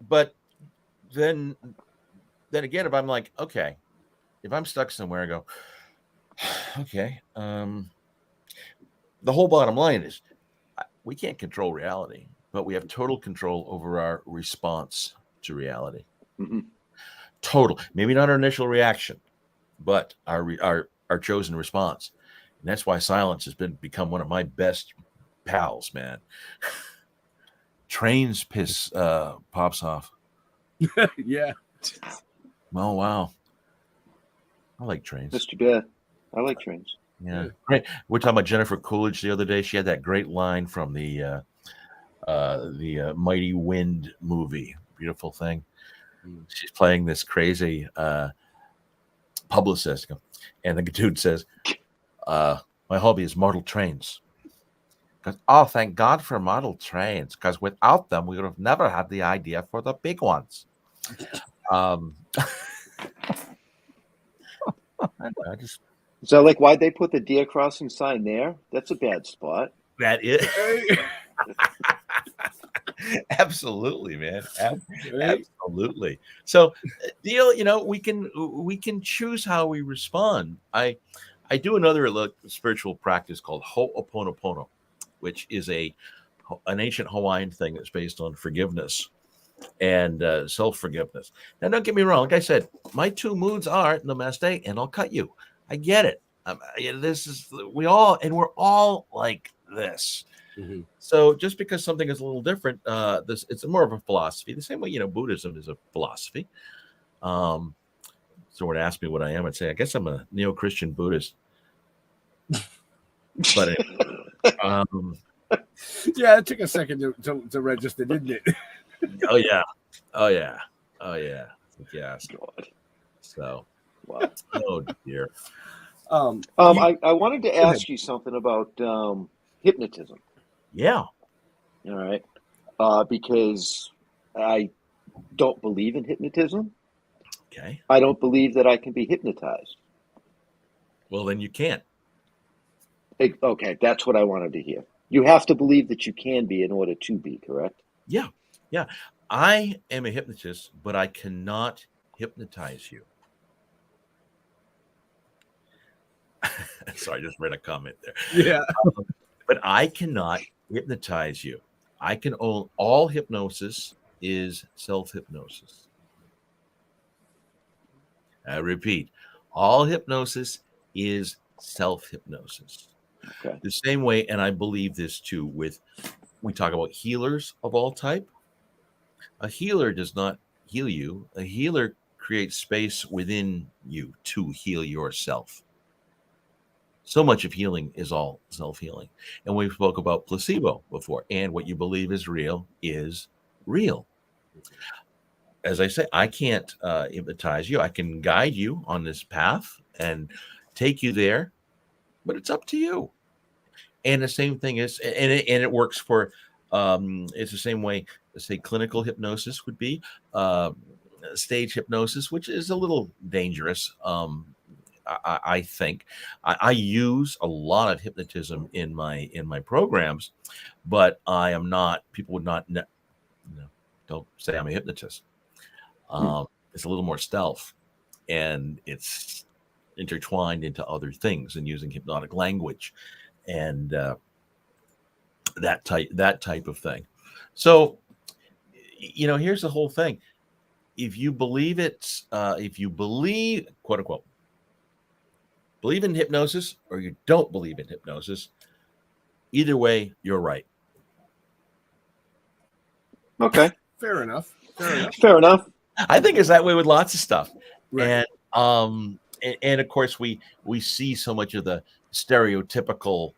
but then again, if I'm like, okay, if I'm stuck somewhere, I go, okay. The whole bottom line is we can't control reality, but we have total control over our response to reality. Mm-hmm. Total, maybe not our initial reaction, but our chosen response. And that's why silence has become one of my best pals, man. Trains piss pops off. Yeah. Oh, wow. I like trains. That's too bad. I like trains. Yeah. Great. We're talking about Jennifer Coolidge the other day. She had that great line from the Mighty Wind movie. Beautiful thing. She's playing this crazy publicist. And the dude says, my hobby is model trains. Because, thank God for model trains. Because without them, we would have never had the idea for the big ones. I just... Is that like why'd they put the deer crossing sign there? That's a bad spot. That is... Absolutely, man. Absolutely. So, deal. We can choose how we respond. I do another spiritual practice called Ho'oponopono, which is an ancient Hawaiian thing that's based on forgiveness and self-forgiveness. Now, don't get me wrong. Like I said, my two moods are namaste and I'll cut you. I get it. We're all like this. Mm-hmm. So just because something is a little different, it's more of a philosophy. The same way, Buddhism is a philosophy. Someone asked me what I am, I'd say, I guess I'm a neo-Christian Buddhist. But yeah, it took a second to register, didn't it? Oh yeah. Yeah. So, wow. Oh dear. I wanted to ask you something about hypnotism. Yeah. All right. Because I don't believe in hypnotism. Okay. I don't believe that I can be hypnotized. Well, then you can't. Okay, that's what I wanted to hear. You have to believe that you can be in order to be, correct? Yeah. I am a hypnotist, but I cannot hypnotize you. Sorry, I just read a comment there. Yeah. But I cannot hypnotize you. I can own all hypnosis is self-hypnosis. I repeat, all hypnosis is self-hypnosis. Okay. The same way, and I believe this too, we talk about healers of all type. A healer does not heal you. A healer creates space within you to heal yourself. So much of healing is all self-healing. And we spoke about placebo before. And what you believe is real is real. As I say, I can't hypnotize you. I can guide you on this path and take you there, but it's up to you. And the same thing is, and it works for, it's the same way, say, clinical hypnosis would be, stage hypnosis, which is a little dangerous. I think I use a lot of hypnotism in my programs, but I am not. People would not. Don't say I'm a hypnotist. It's a little more stealth, and it's intertwined into other things and using hypnotic language and that type of thing. So, here's the whole thing. If you believe it's, if you believe, quote unquote, believe in hypnosis or you don't believe in hypnosis, either way, you're right. Okay. Fair enough. Fair enough. I think it's that way with lots of stuff. Right. And of course we see so much of the stereotypical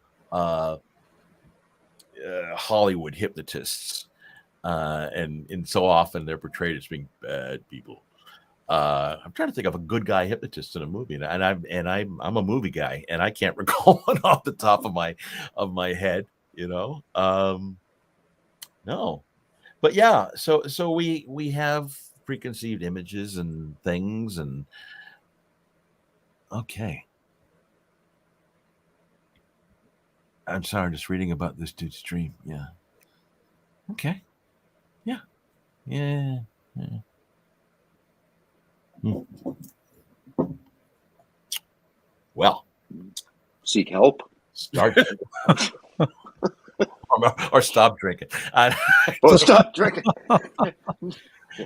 Hollywood hypnotists, and so often they're portrayed as being bad people. I'm trying to think of a good guy hypnotist in a movie, and I'm a movie guy, and I can't recall one off the top of my head. No, but yeah. So we have preconceived images and things, and okay. I'm sorry, just reading about this dude's stream. Yeah. Okay. Yeah. Well, seek help. Start or stop drinking. Well, stop drinking.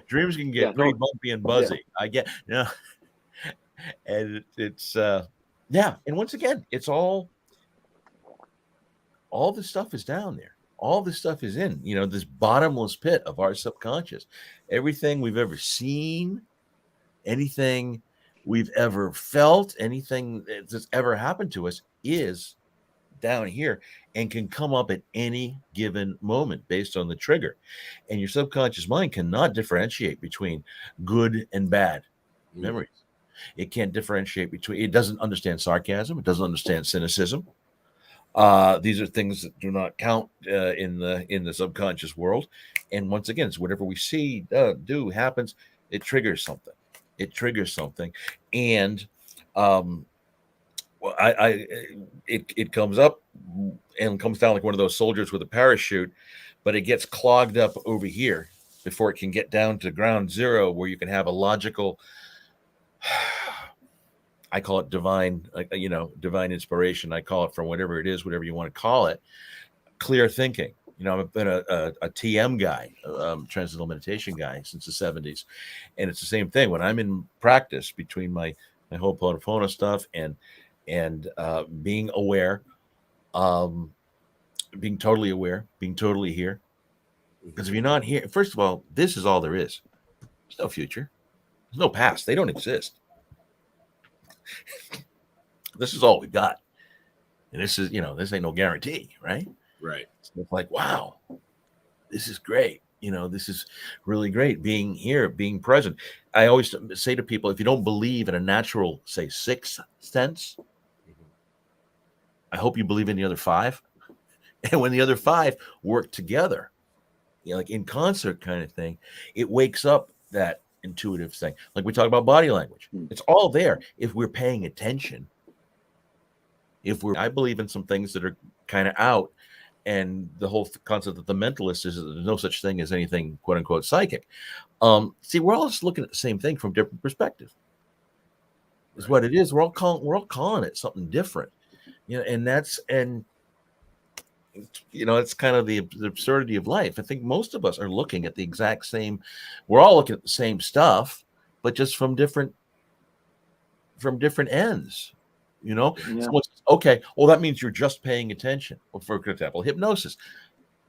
Dreams can get pretty bumpy and buzzy. I get and it's yeah. And once again, it's all this stuff is down there. All this stuff is in, this bottomless pit of our subconscious. Everything we've ever seen, anything we've ever felt, anything that's ever happened to us is down here and can come up at any given moment based on the trigger. And your subconscious mind cannot differentiate between good and bad memories. It can't differentiate between, it doesn't understand sarcasm. It doesn't understand cynicism. These are things that do not count in the subconscious world. And once again, it's whatever we see, do, happens, it triggers something. And it comes up and comes down like one of those soldiers with a parachute, but it gets clogged up over here before it can get down to ground zero, where you can have a logical, I call it divine inspiration. I call it, from whatever it is, whatever you want to call it, clear thinking. I've been a TM guy, transcendental meditation guy, since the 70s. And it's the same thing. When I'm in practice between my Ho'oponopono stuff and being aware, being totally aware, being totally here. Because if you're not here, first of all, this is all there is. There's no future. There's no past. They don't exist. This is all we got. And this is, this ain't no guarantee, right? Right. It's like, wow, this is great. This is really great, being here, being present. I always say to people, if you don't believe in a natural, say, sixth sense, I hope you believe in the other five. And when the other five work together, like in concert kind of thing, it wakes up that intuitive thing. Like we talk about body language. It's all there if we're paying attention. I believe in some things that are kind of out. And the whole concept of the mentalist is that there's no such thing as anything, quote unquote, psychic. See, we're all just looking at the same thing from different perspectives. Is what it is. We're all calling it something different. It's kind of the absurdity of life. I think most of us are looking at the exact same. We're all looking at the same stuff, but just from different ends. Someone says, okay, well, that means you're just paying attention. Well, for example, hypnosis.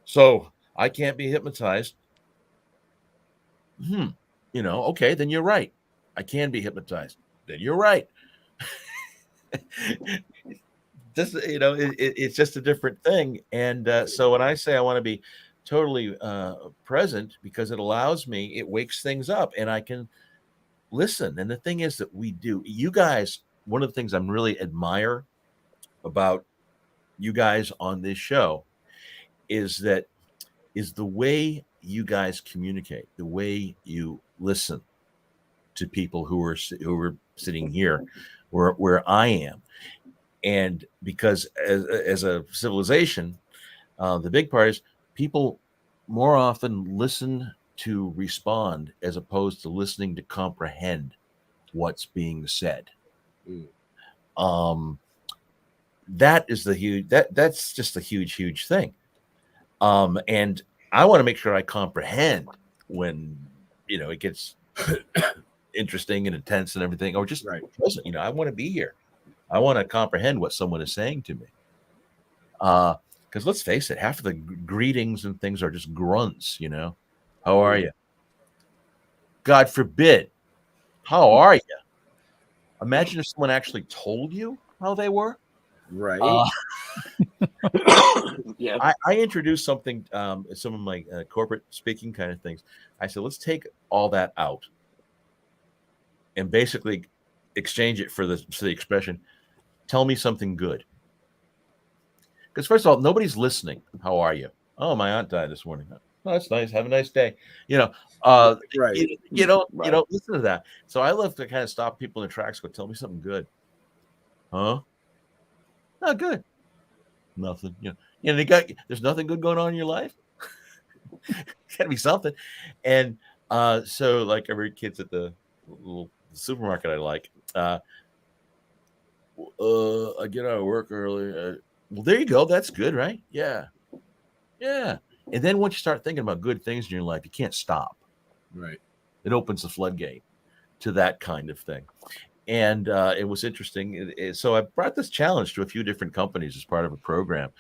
So I can't be hypnotized. Okay, then you're right. I can be hypnotized. Then you're right. It's just a different thing. And so when I say I want to be totally present, because it allows me, it wakes things up and I can listen. And the thing is that you guys one of the things I'm really admire about you guys on this show is the way you guys communicate, the way you listen to people who are sitting here where I am. And because as a civilization, the big part is people more often listen to respond as opposed to listening to comprehend what's being said. That is that's just a huge thing. And I want to make sure I comprehend when it gets interesting and intense and everything, or just present. I want to be here. I want to comprehend what someone is saying to me. Because let's face it, half of the greetings and things are just grunts. How are you? God forbid. How are you? Imagine if someone actually told you how they were. Right. Yeah. I introduced something, some of my corporate speaking kind of things. I said, let's take all that out and basically exchange it for the expression, tell me something good. Because first of all, nobody's listening. How are you? Oh, my aunt died this morning. Oh, that's nice. Have a nice day. Right. You don't listen to that. So I love to kind of stop people in their tracks. Go, tell me something good. Huh? Oh, good. Nothing. There's nothing good going on in your life. Gotta be something. And so like every kid's at the little supermarket I like. I get out of work early. Well, there you go. That's good, right? Yeah. And then once you start thinking about good things in your life, you can't stop. Right. It opens the floodgate to that kind of thing. And it was interesting. So I brought this challenge to a few different companies as part of a program,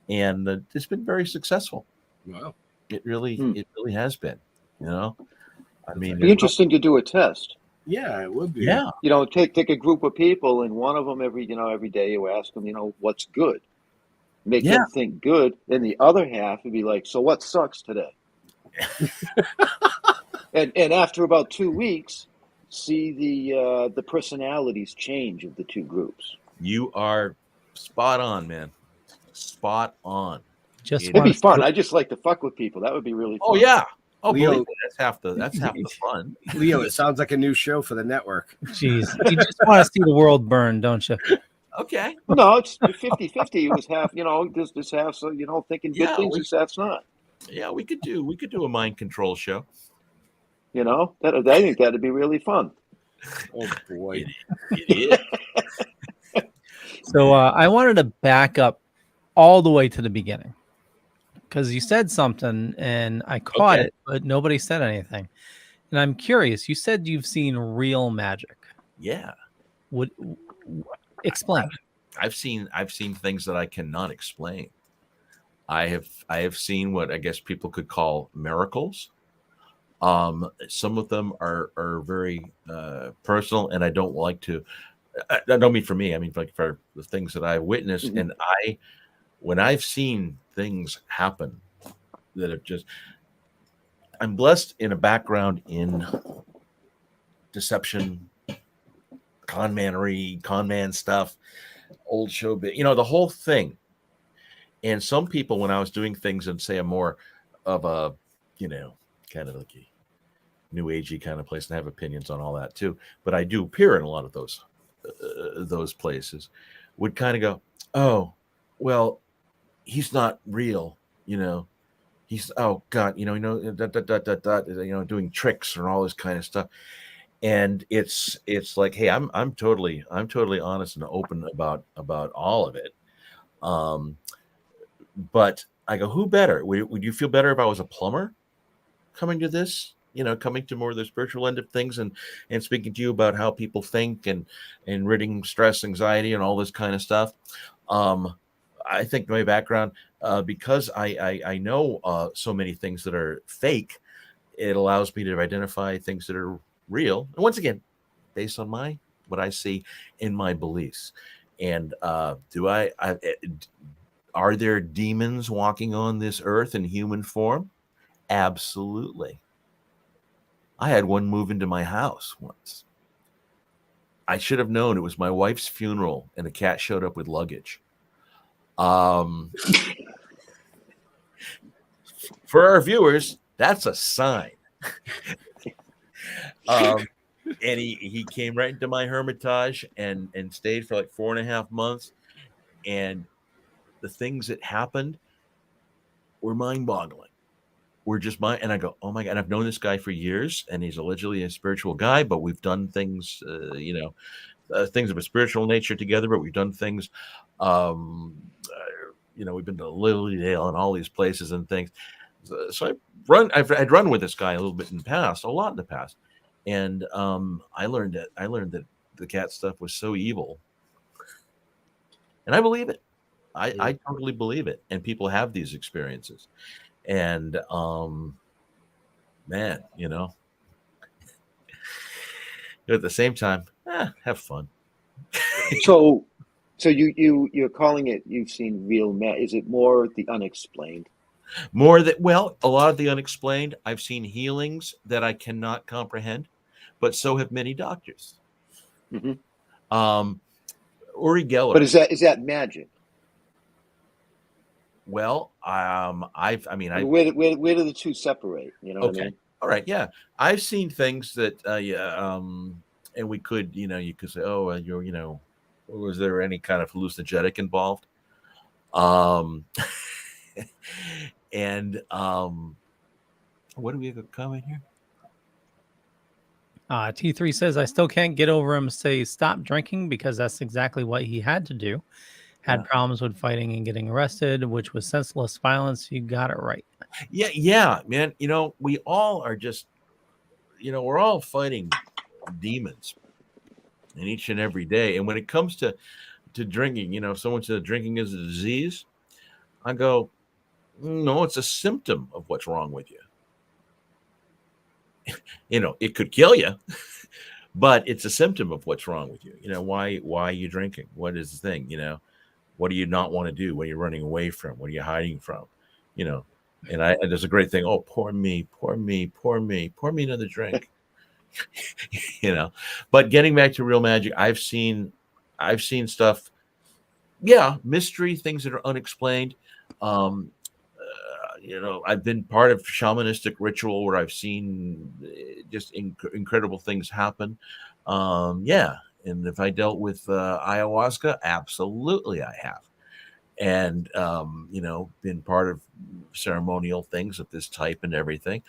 and it's been very successful. Wow. It really has been. I mean, It'd be interesting to do a test. Yeah, it would be. Yeah. Take a group of people, and one of them every day you ask them, what's good, make them think good, and the other half would be like, so what sucks today? and after about 2 weeks, see the personalities change of the two groups. You are spot on, man. Spot on. It'd be fun. I just like to fuck with people. That would be really fun. Oh yeah. Oh, Leo, that's half the fun. Leo, it sounds like a new show for the network. Jeez, you just want to see the world burn, don't you? Okay. No, it's 50-50. It was half, this half, so thinking good things, this half's not. Yeah, we could do a mind control show. I think that'd be really fun. Oh boy. It is. So I wanted to back up all the way to the beginning, because you said something and I caught it, but nobody said anything. And I'm curious. You said you've seen real magic. Yeah. Would explain? I've seen things that I cannot explain. I have seen what I guess people could call miracles. Some of them are very personal, and I don't like to. I don't mean for me. I mean like for the things that I witnessed, and when I've seen things happen that have just. I'm blessed in a background in deception, con man stuff, old show bit, the whole thing. And some people, when I was doing things in, say, a more of a, kind of like a new agey kind of place, and I have opinions on all that too, but I do appear in a lot of those places, would kind of go, oh, well, he's not real, he's, oh God, doing tricks and all this kind of stuff. And it's like, hey, I'm totally honest and open about all of it. But I go, who better? Would you feel better if I was a plumber coming to this, coming to more of the spiritual end of things and speaking to you about how people think and ridding stress, anxiety, and all this kind of stuff? I think my background, because I know so many things that are fake, it allows me to identify things that are real. And once again, based on what I see in my beliefs. And are there demons walking on this earth in human form? Absolutely. I had one move into my house once. I should have known it was my wife's funeral, and the cat showed up with luggage. For our viewers, that's a sign. And he came right into my hermitage and stayed for like 4.5 months. And the things that happened were mind-boggling. We're just and I go, oh my God. And I've known this guy for years, and he's allegedly a spiritual guy, but we've done things, things of a spiritual nature together, but we've done things, we've been to Lilydale and all these places and things. So I'd run with this guy a little bit in the past, a lot in the past. And I learned that the cat stuff was so evil. And I believe it. I totally believe it. And people have these experiences. And man, at the same time, have fun. So you're calling it, you've seen real is it more the unexplained? A lot of the unexplained. I've seen healings that I cannot comprehend, but so have many doctors. Mm-hmm. Uri Geller. But is that magic? Well, where do the two separate? You know what I mean? All right, yeah. I've seen things that, and we could, you could say, oh, was there any kind of hallucinogenic involved? And what do we have a comment here? T3 says, I still can't get over him say stop drinking, because that's exactly what he had to do. Had problems with fighting and getting arrested, which was senseless violence. You got it right. Yeah, man. We all are just, we're all fighting demons in each and every day. And when it comes to drinking, if someone says drinking is a disease, I go, no, it's a symptom of what's wrong with you. It could kill you, but it's a symptom of what's wrong with you. Why are you drinking? What is the thing? What do you not want to do? What are you running away from? What are you hiding from? And there's a great thing. Oh, pour me another drink. But getting back to real magic, I've seen stuff. Yeah. Mystery, things that are unexplained. I've been part of shamanistic ritual where I've seen just incredible things happen. And if I dealt with ayahuasca, absolutely I have. And, been part of ceremonial things of this type and everything.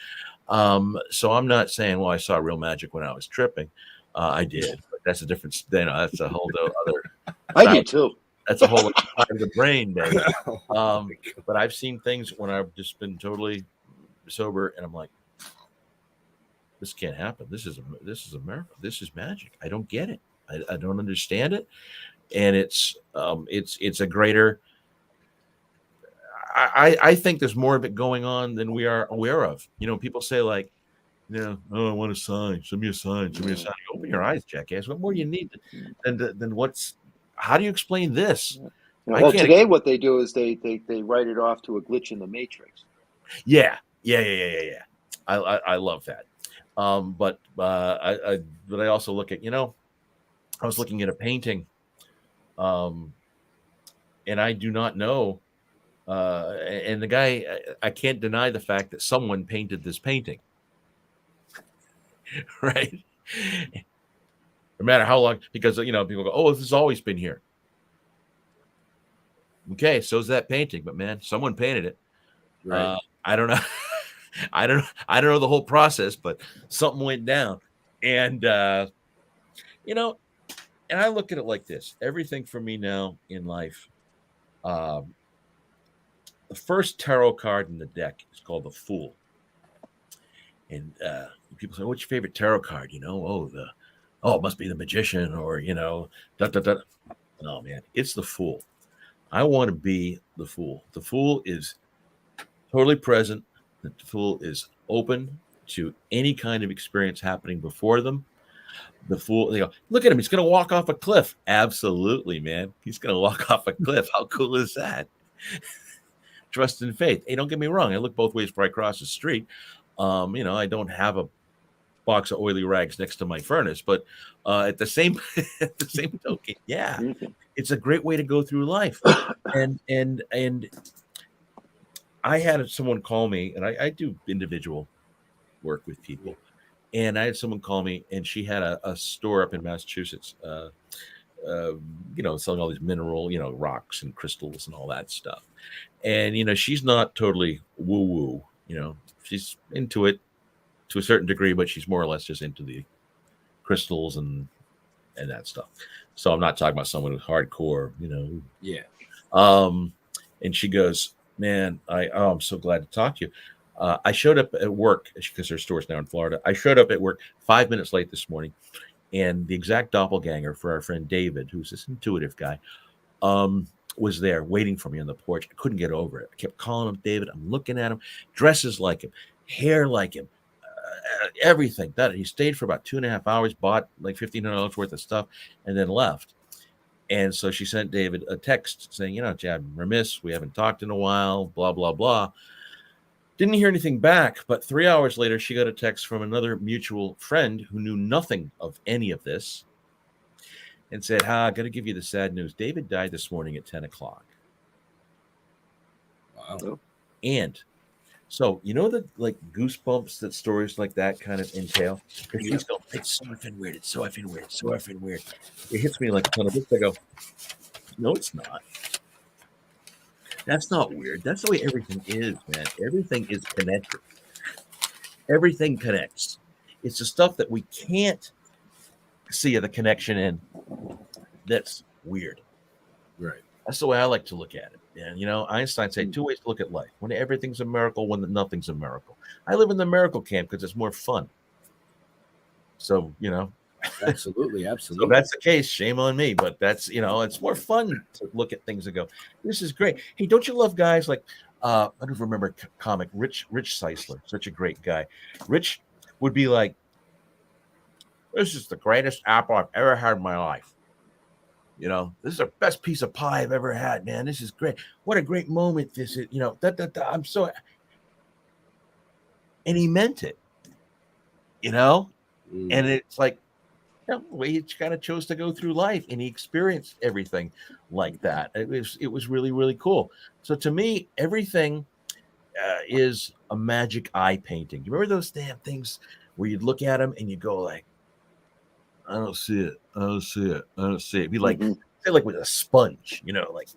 So I'm not saying, well, I saw real magic when I was tripping. I did, but that's a different, that's a whole other. I did too. That's a whole other part of the brain, baby. But I've seen things when I've just been totally sober, and I'm like, this can't happen. This is a miracle. This is magic. I don't get it. I don't understand it. And it's a greater. I think there's more of it going on than we are aware of. People say like, oh, I want a sign. Send me a sign. Send me a sign. Open your eyes, jackass. What more do you need than what's? How do you explain this? Well, today what they do is they write it off to a glitch in the matrix. Yeah. I love that. But I also look at, I was looking at a painting, and I do not know. And the guy, I can't deny the fact that someone painted this painting, right? No matter how long, because people go, "Oh, this has always been here." Okay, so's that painting, but man, someone painted it. Right. I don't know. I don't know the whole process, but something went down, and and I look at it like this: everything for me now in life. The first tarot card in the deck is called the Fool, and people say, "What's your favorite tarot card?" It must be the Magician, or No, man, it's the Fool. I want to be the Fool. The Fool is totally present. The Fool is open to any kind of experience happening before them. The Fool, they go, look at him. He's going to walk off a cliff. Absolutely, man. He's going to walk off a cliff. How cool is that? Trust and faith. Hey, don't get me wrong. I look both ways before I cross the street. I don't have a box of oily rags next to my furnace. But at the same at the same token, yeah, it's a great way to go through life. And I had someone call me, and I do individual work with people. And I had someone call me, and she had a store up in Massachusetts, selling all these mineral, rocks and crystals and all that stuff. And, she's not totally woo-woo, she's into it to a certain degree, but she's more or less just into the crystals and that stuff. So I'm not talking about someone who's hardcore, Yeah. And she goes, man, I'm so glad to talk to you. I showed up at work because her store's now in Florida. I showed up at work 5 minutes late this morning, and the exact doppelganger for our friend David, who's this intuitive guy, was there waiting for me on the porch. I couldn't get over it. I kept calling him David. I'm looking at him, dresses like him, hair like him, everything. That he stayed for about 2.5 hours, bought like $1,500 worth of stuff, and then left. And so she sent David a text saying, Chad, remiss, we haven't talked in a while, blah, blah, blah. Didn't hear anything back, but 3 hours later, she got a text from another mutual friend who knew nothing of any of this and said, I got to give you the sad news. David died this morning at 10 o'clock. Wow. And so, the goosebumps that stories like that kind of entail? Because she's going, it's so effing weird. It's so effing weird. It's so effing weird. It hits me like a ton of bricks. I go, no, it's not. That's not weird. That's the way everything is, man. Everything is connected. Everything connects. It's the stuff that we can't see the connection in that's weird. Right. That's the way I like to look at it. And, Einstein said 2 ways to look at life. When everything's a miracle, when nothing's a miracle. I live in the miracle camp because it's more fun. So, Absolutely. So that's the case. Shame on me, but that's, it's more fun to look at things and go, this is great. Hey, don't you love guys like, I don't remember comic, Rich Seisler, such a great guy. Rich would be like, this is the greatest apple I've ever had in my life. This is the best piece of pie I've ever had, man. This is great. What a great moment this is, I'm so, and he meant it, and it's like, he kind of chose to go through life, and he experienced everything like that. It was really, really cool. So to me, everything is a magic eye painting. You remember those damn things where you'd look at them and you go like, I don't see it. I don't see it. I don't see it. It'd be like, say like with a sponge, like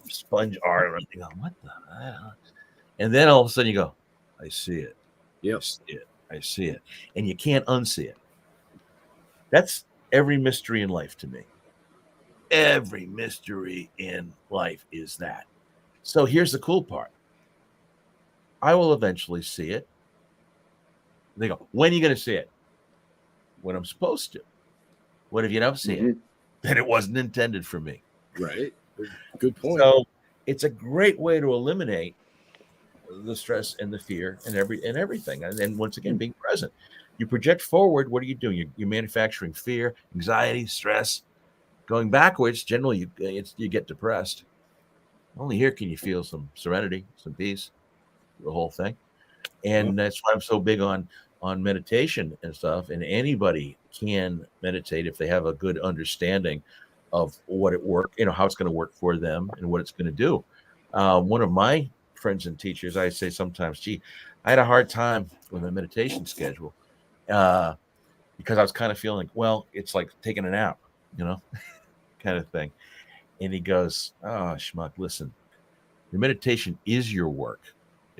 sponge art. And you go, what the hell? And then all of a sudden you go, I see it. Yep. I see it. I see it. And you can't unsee it. That's every mystery in life to me. Every mystery in life is that. So here's the cool part. I will eventually see it. They go, when are you going to see it? When I'm supposed to. What if you don't see it? Then it wasn't intended for me. Right. Good point. So it's a great way to eliminate the stress and the fear and everything. And then once again, being present. You project forward. What are you doing? You're manufacturing fear, anxiety, stress. Going backwards, generally you get depressed. Only here can you feel some serenity, some peace, the whole thing. And that's why I'm so big on meditation and stuff. And anybody can meditate if they have a good understanding of what how it's going to work for them and what it's going to do. One of my friends and teachers, I say sometimes, I had a hard time with a meditation schedule. Because I was kind of feeling, it's like taking a nap, kind of thing. And he goes, oh, schmuck, listen, your meditation is your work.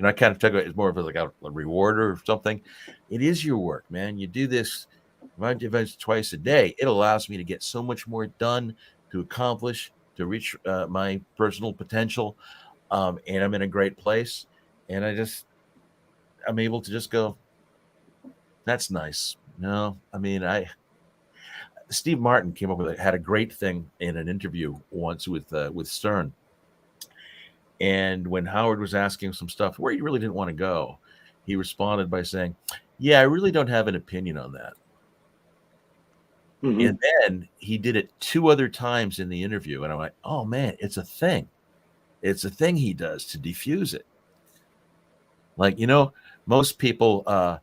I kind of took it as more of like a reward or something. It is your work, man. You do this events twice a day. It allows me to get so much more done, to accomplish, to reach my personal potential. And I'm in a great place. And I'm able to just go, that's nice. Steve Martin came up with had a great thing in an interview once with Stern. And when Howard was asking some stuff where he really didn't want to go, he responded by saying, yeah, I really don't have an opinion on that. And then he did it 2 other times in the interview. And I'm like, oh man, it's a thing. It's a thing he does to diffuse it. Like, most people,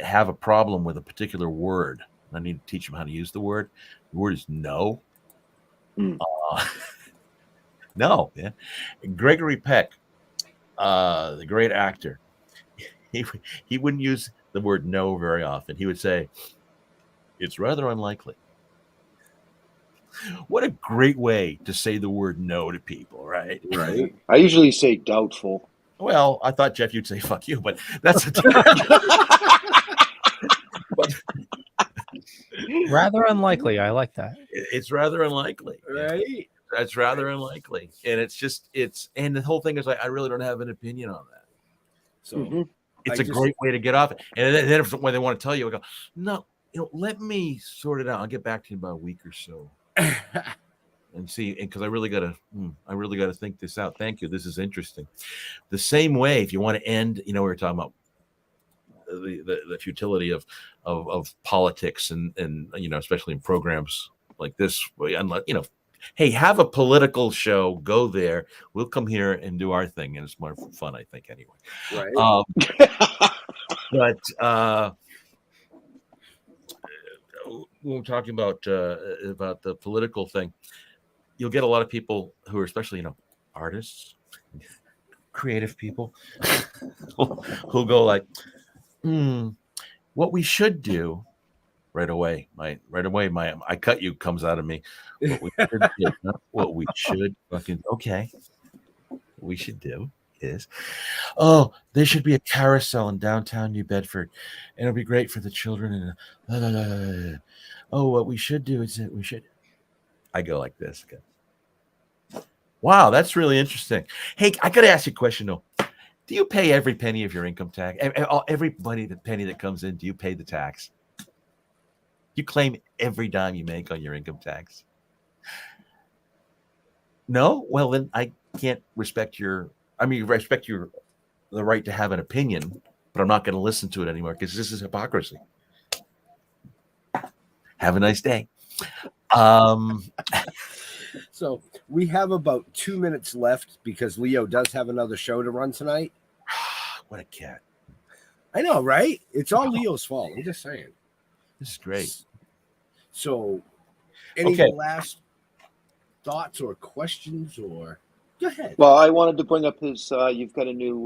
have a problem with a particular word, I need to teach them how to use the word. The word is no. Mm. No. Yeah. Gregory Peck, the great actor, he wouldn't use the word no very often. He would say, "It's rather unlikely." What a great way to say the word no to people, right? Right. I usually say doubtful. Well, I thought, Jeff, you'd say "fuck you," but that's a but Rather unlikely. I like that. it's rather unlikely. Right. That's rather unlikely, and and the whole thing is I really don't have an opinion on that. So Mhm. it's I a just- great way to get off it. And then when they want to tell you, I go, no, let me sort it out. I'll get back to you in about a week or so and see. And because I really got to think this out. Thank you. This is interesting. The same way, if you want to end, we were talking about the futility of politics and especially in programs like this, unless hey, have a political show, go there, we'll come here and do our thing, and it's more fun, I think, anyway. Right. But when we're talking about the political thing, you'll get a lot of people who are, especially artists, creative people, who'll go like, what we should do right away. My I cut you comes out of me. What we should do, not what we should fucking okay. What we should do is, there should be a carousel in downtown New Bedford, and it'll be great for the children. And what we should do is that we should. I go like this. Okay. Wow, that's really interesting. Hey, I got to ask you a question though. Do you pay every penny of your income tax? Every penny that comes in, do you pay the tax? You claim every dime you make on your income tax? No? Well, then I can't respect the right to have an opinion, but I'm not going to listen to it anymore because this is hypocrisy. Have a nice day. So we have about 2 minutes left because Leo does have another show to run tonight. What a cat. I know, right? It's all Leo's fault. I'm just saying. This is great. So any Okay. last thoughts or questions, or go ahead. Well, I wanted to bring up his. You've got a new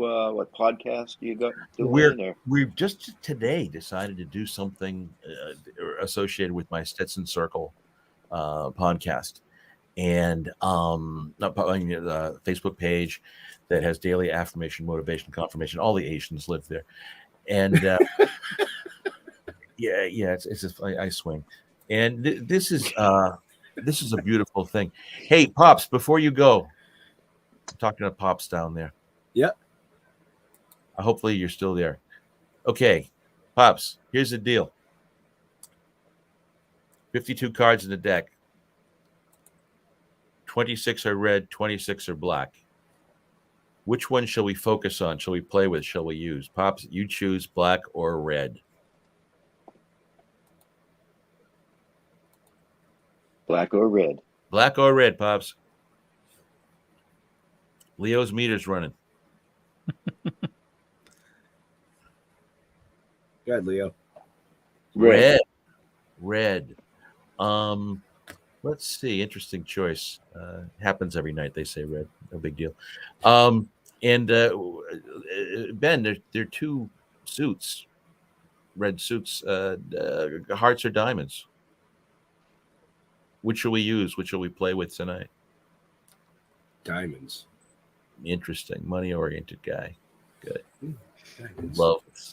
podcast you got doing? We've just today decided to do something associated with my Stetson Circle podcast, and the Facebook page that has daily affirmation, motivation, confirmation. All the Asians live there, and I swing, and this is a beautiful thing. Hey, Pops, before you go, I'm talking to Pops down there. Yep. Hopefully you're still there. Okay, Pops, here's the deal. 52 cards in the deck. 26 are red, 26 are black. Which one shall we focus on? Shall we play with? Shall we use? Pops, you choose black or red. Black or red? Black or red, Pops. Leo's meter's running. Go ahead, Leo. Red. Let's see. Interesting choice. Happens every night. They say red. No big deal. And Ben, there are two suits, red suits, hearts or diamonds. Which shall we use? Which shall we play with tonight? Diamonds. Interesting. Money-oriented guy. Good. Diamonds.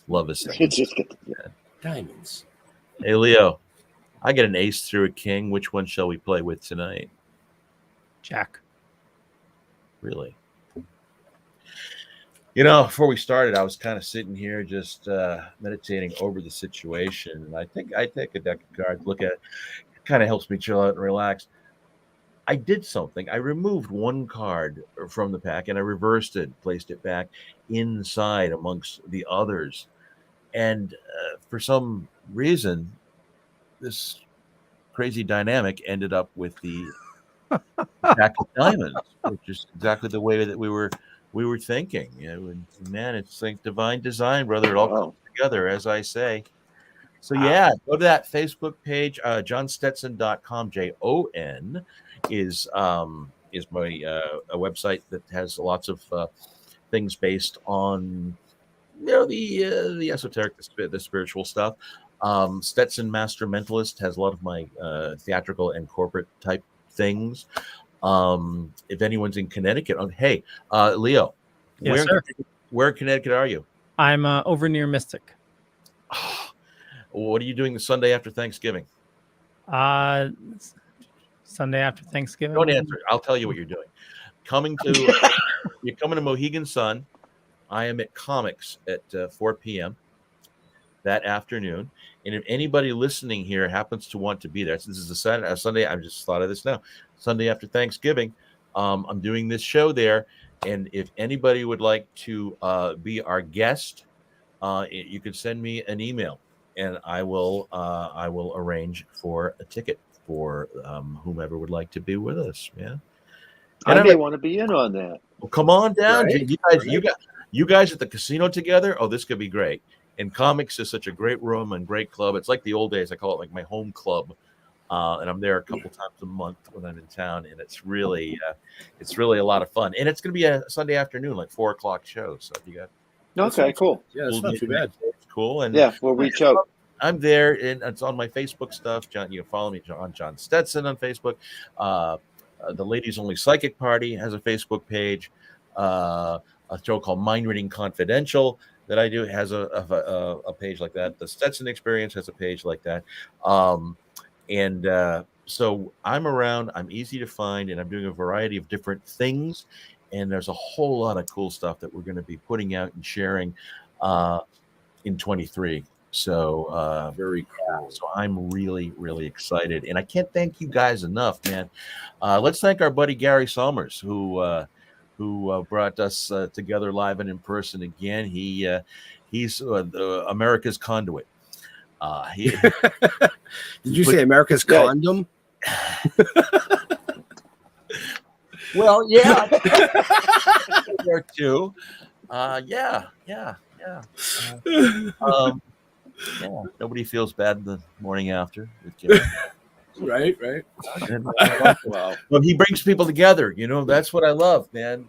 Love is It's just Diamonds. Hey, Leo, I get an ace through a king. Which one shall we play with tonight? Jack. Really? Before we started, I was kind of sitting here just meditating over the situation. And I think I take a deck of cards, look at it. It kind of helps me chill out and relax. I did something. I removed one card from the pack and I reversed it, placed it back inside amongst the others. And for some reason, this crazy dynamic ended up with the pack of diamonds, which is exactly the way that we were thinking. Man, it's like divine design, brother. It all comes together, as I say. So yeah, go to that Facebook page, johnstetson.com. JON is my a website that has lots of things based on the esoteric, the spiritual stuff. Stetson Master Mentalist has a lot of my theatrical and corporate type things. If anyone's in Connecticut, hey, Leo, Yes, sir. where in Connecticut are you? I'm over near Mystic. What are you doing the Sunday after Thanksgiving? Sunday after Thanksgiving. Don't answer. I'll tell you what you're doing. You're coming to Mohegan Sun. I am at Comics at 4 p.m. that afternoon. And if anybody listening here happens to want to be there, since this is a Sunday, I just thought of this now. Sunday after Thanksgiving, I'm doing this show there. And if anybody would like to be our guest, you can send me an email, and I will arrange for a ticket for whomever would like to be with us. Yeah, and I may want to be in on that. Well, come on down, Right? you guys at the casino together. Oh, this could be great. And Comics is such a great room and great club. It's like the old days. I call it like my home club. And I'm there a couple times a month when I'm in town, and it's really a lot of fun. And it's going to be a Sunday afternoon, like 4:00 show. So if you got Okay, cool. Yeah, it's not too bad. It's cool. And Yeah, we'll reach out. I'm there, and it's on my Facebook stuff. John, you can follow me on John Stetson on Facebook. The Ladies Only Psychic Party has a Facebook page. A show called Mind Reading Confidential that I do has a page like that. The Stetson Experience has a page like that. So I'm around. I'm easy to find, and I'm doing a variety of different things. And there's a whole lot of cool stuff that we're going to be putting out and sharing in 23. So Very cool. So I'm really, really excited, and I can't thank you guys enough, man. Let's thank our buddy Gary Summers, who brought us together live and in person again. He's America's conduit. Did you say America's condom? Well, yeah, there too. Yeah. Nobody feels bad the morning after. Right. Wow. But he brings people together. That's what I love, man.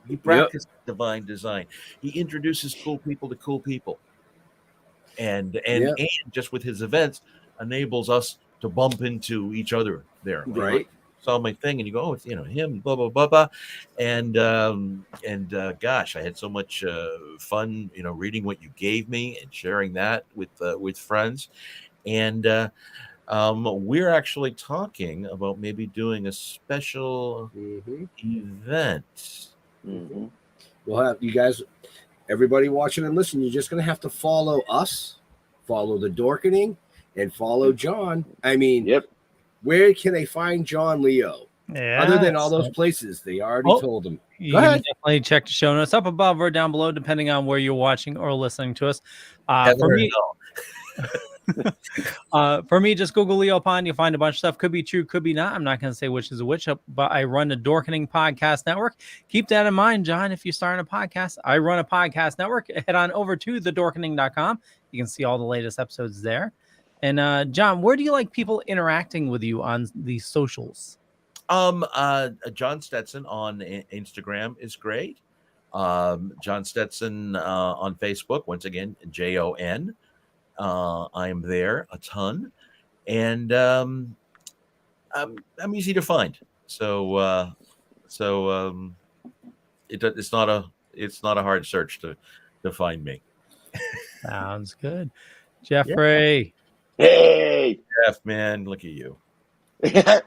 He practices divine design. He introduces cool people to cool people, and just with his events, enables us to bump into each other there. Right. Saw my thing, and you go, oh, it's him, blah blah blah blah, and gosh, I had so much fun, reading what you gave me and sharing that with friends, and we're actually talking about maybe doing a special event. Mm-hmm. We'll have you guys, everybody watching and listening. You're just gonna have to follow us, follow the Dorkening, and follow John. I mean, Yep. Where can they find John Leo? Yeah, Other than all those places, they already told them. You Go can ahead. definitely check the show notes up above or down below, depending on where you're watching or listening to us. For me, just Google Leo Pond. You'll find a bunch of stuff. Could be true, could be not. I'm not going to say which is which, but I run the Dorkening podcast network. Keep that in mind, John. If you start a podcast, I run a podcast network. Head on over to thedorkening.com. You can see all the latest episodes there. And John, where do you like people interacting with you on the socials? John Stetson on Instagram is great. John Stetson on Facebook, once again, JON. I am there a ton, and I'm easy to find. So it's not a hard search to find me. Sounds good, Jeffrey. Hey, Jeff, man, look at you. that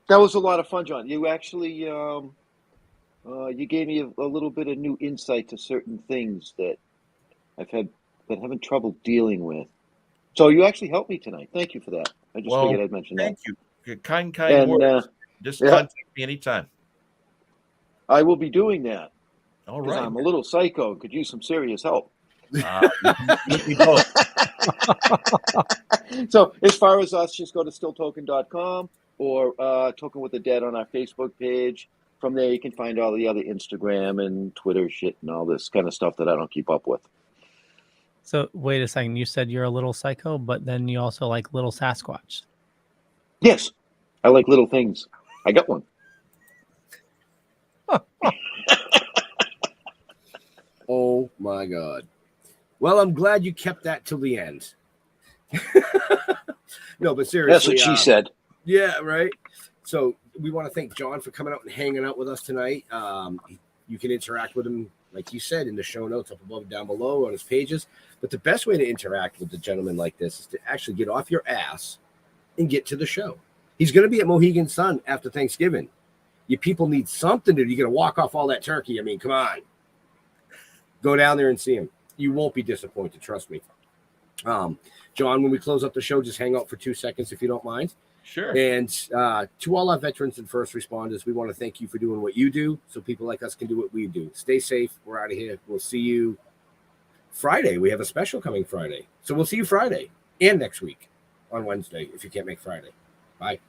was a lot of fun, John. You actually you gave me a little bit of new insight to certain things that I've been having trouble dealing with. So you actually helped me tonight. Thank you for that. I just figured I'd mention that. Thank you. Kind words. Just contact me anytime. I will be doing that. All right. I'm a little psycho and could use some serious help. We both. So as far as us, just go to stilltoking.com or Token with the Dead on our Facebook page. From there, you can find all the other Instagram and Twitter shit and all this kind of stuff that I don't keep up with. So wait a second. You said you're a little psycho, but then you also like little Sasquatch. Yes, I like little things. I got one. Oh my God. Well, I'm glad you kept that till the end. No, but seriously. That's what she said. Yeah, right. So we want to thank John for coming out and hanging out with us tonight. You can interact with him, like you said, in the show notes up above and down below on his pages. But the best way to interact with a gentleman like this is to actually get off your ass and get to the show. He's going to be at Mohegan Sun after Thanksgiving. You people need something to do. You're going to walk off all that turkey. I mean, come on. Go down there and see him. You won't be disappointed. Trust me. John, when we close up the show, just hang out for 2 seconds if you don't mind. Sure. And to all our veterans and first responders, we want to thank you for doing what you do so people like us can do what we do. Stay safe. We're out of here. We'll see you Friday. We have a special coming Friday. So we'll see you Friday and next week on Wednesday if you can't make Friday. Bye.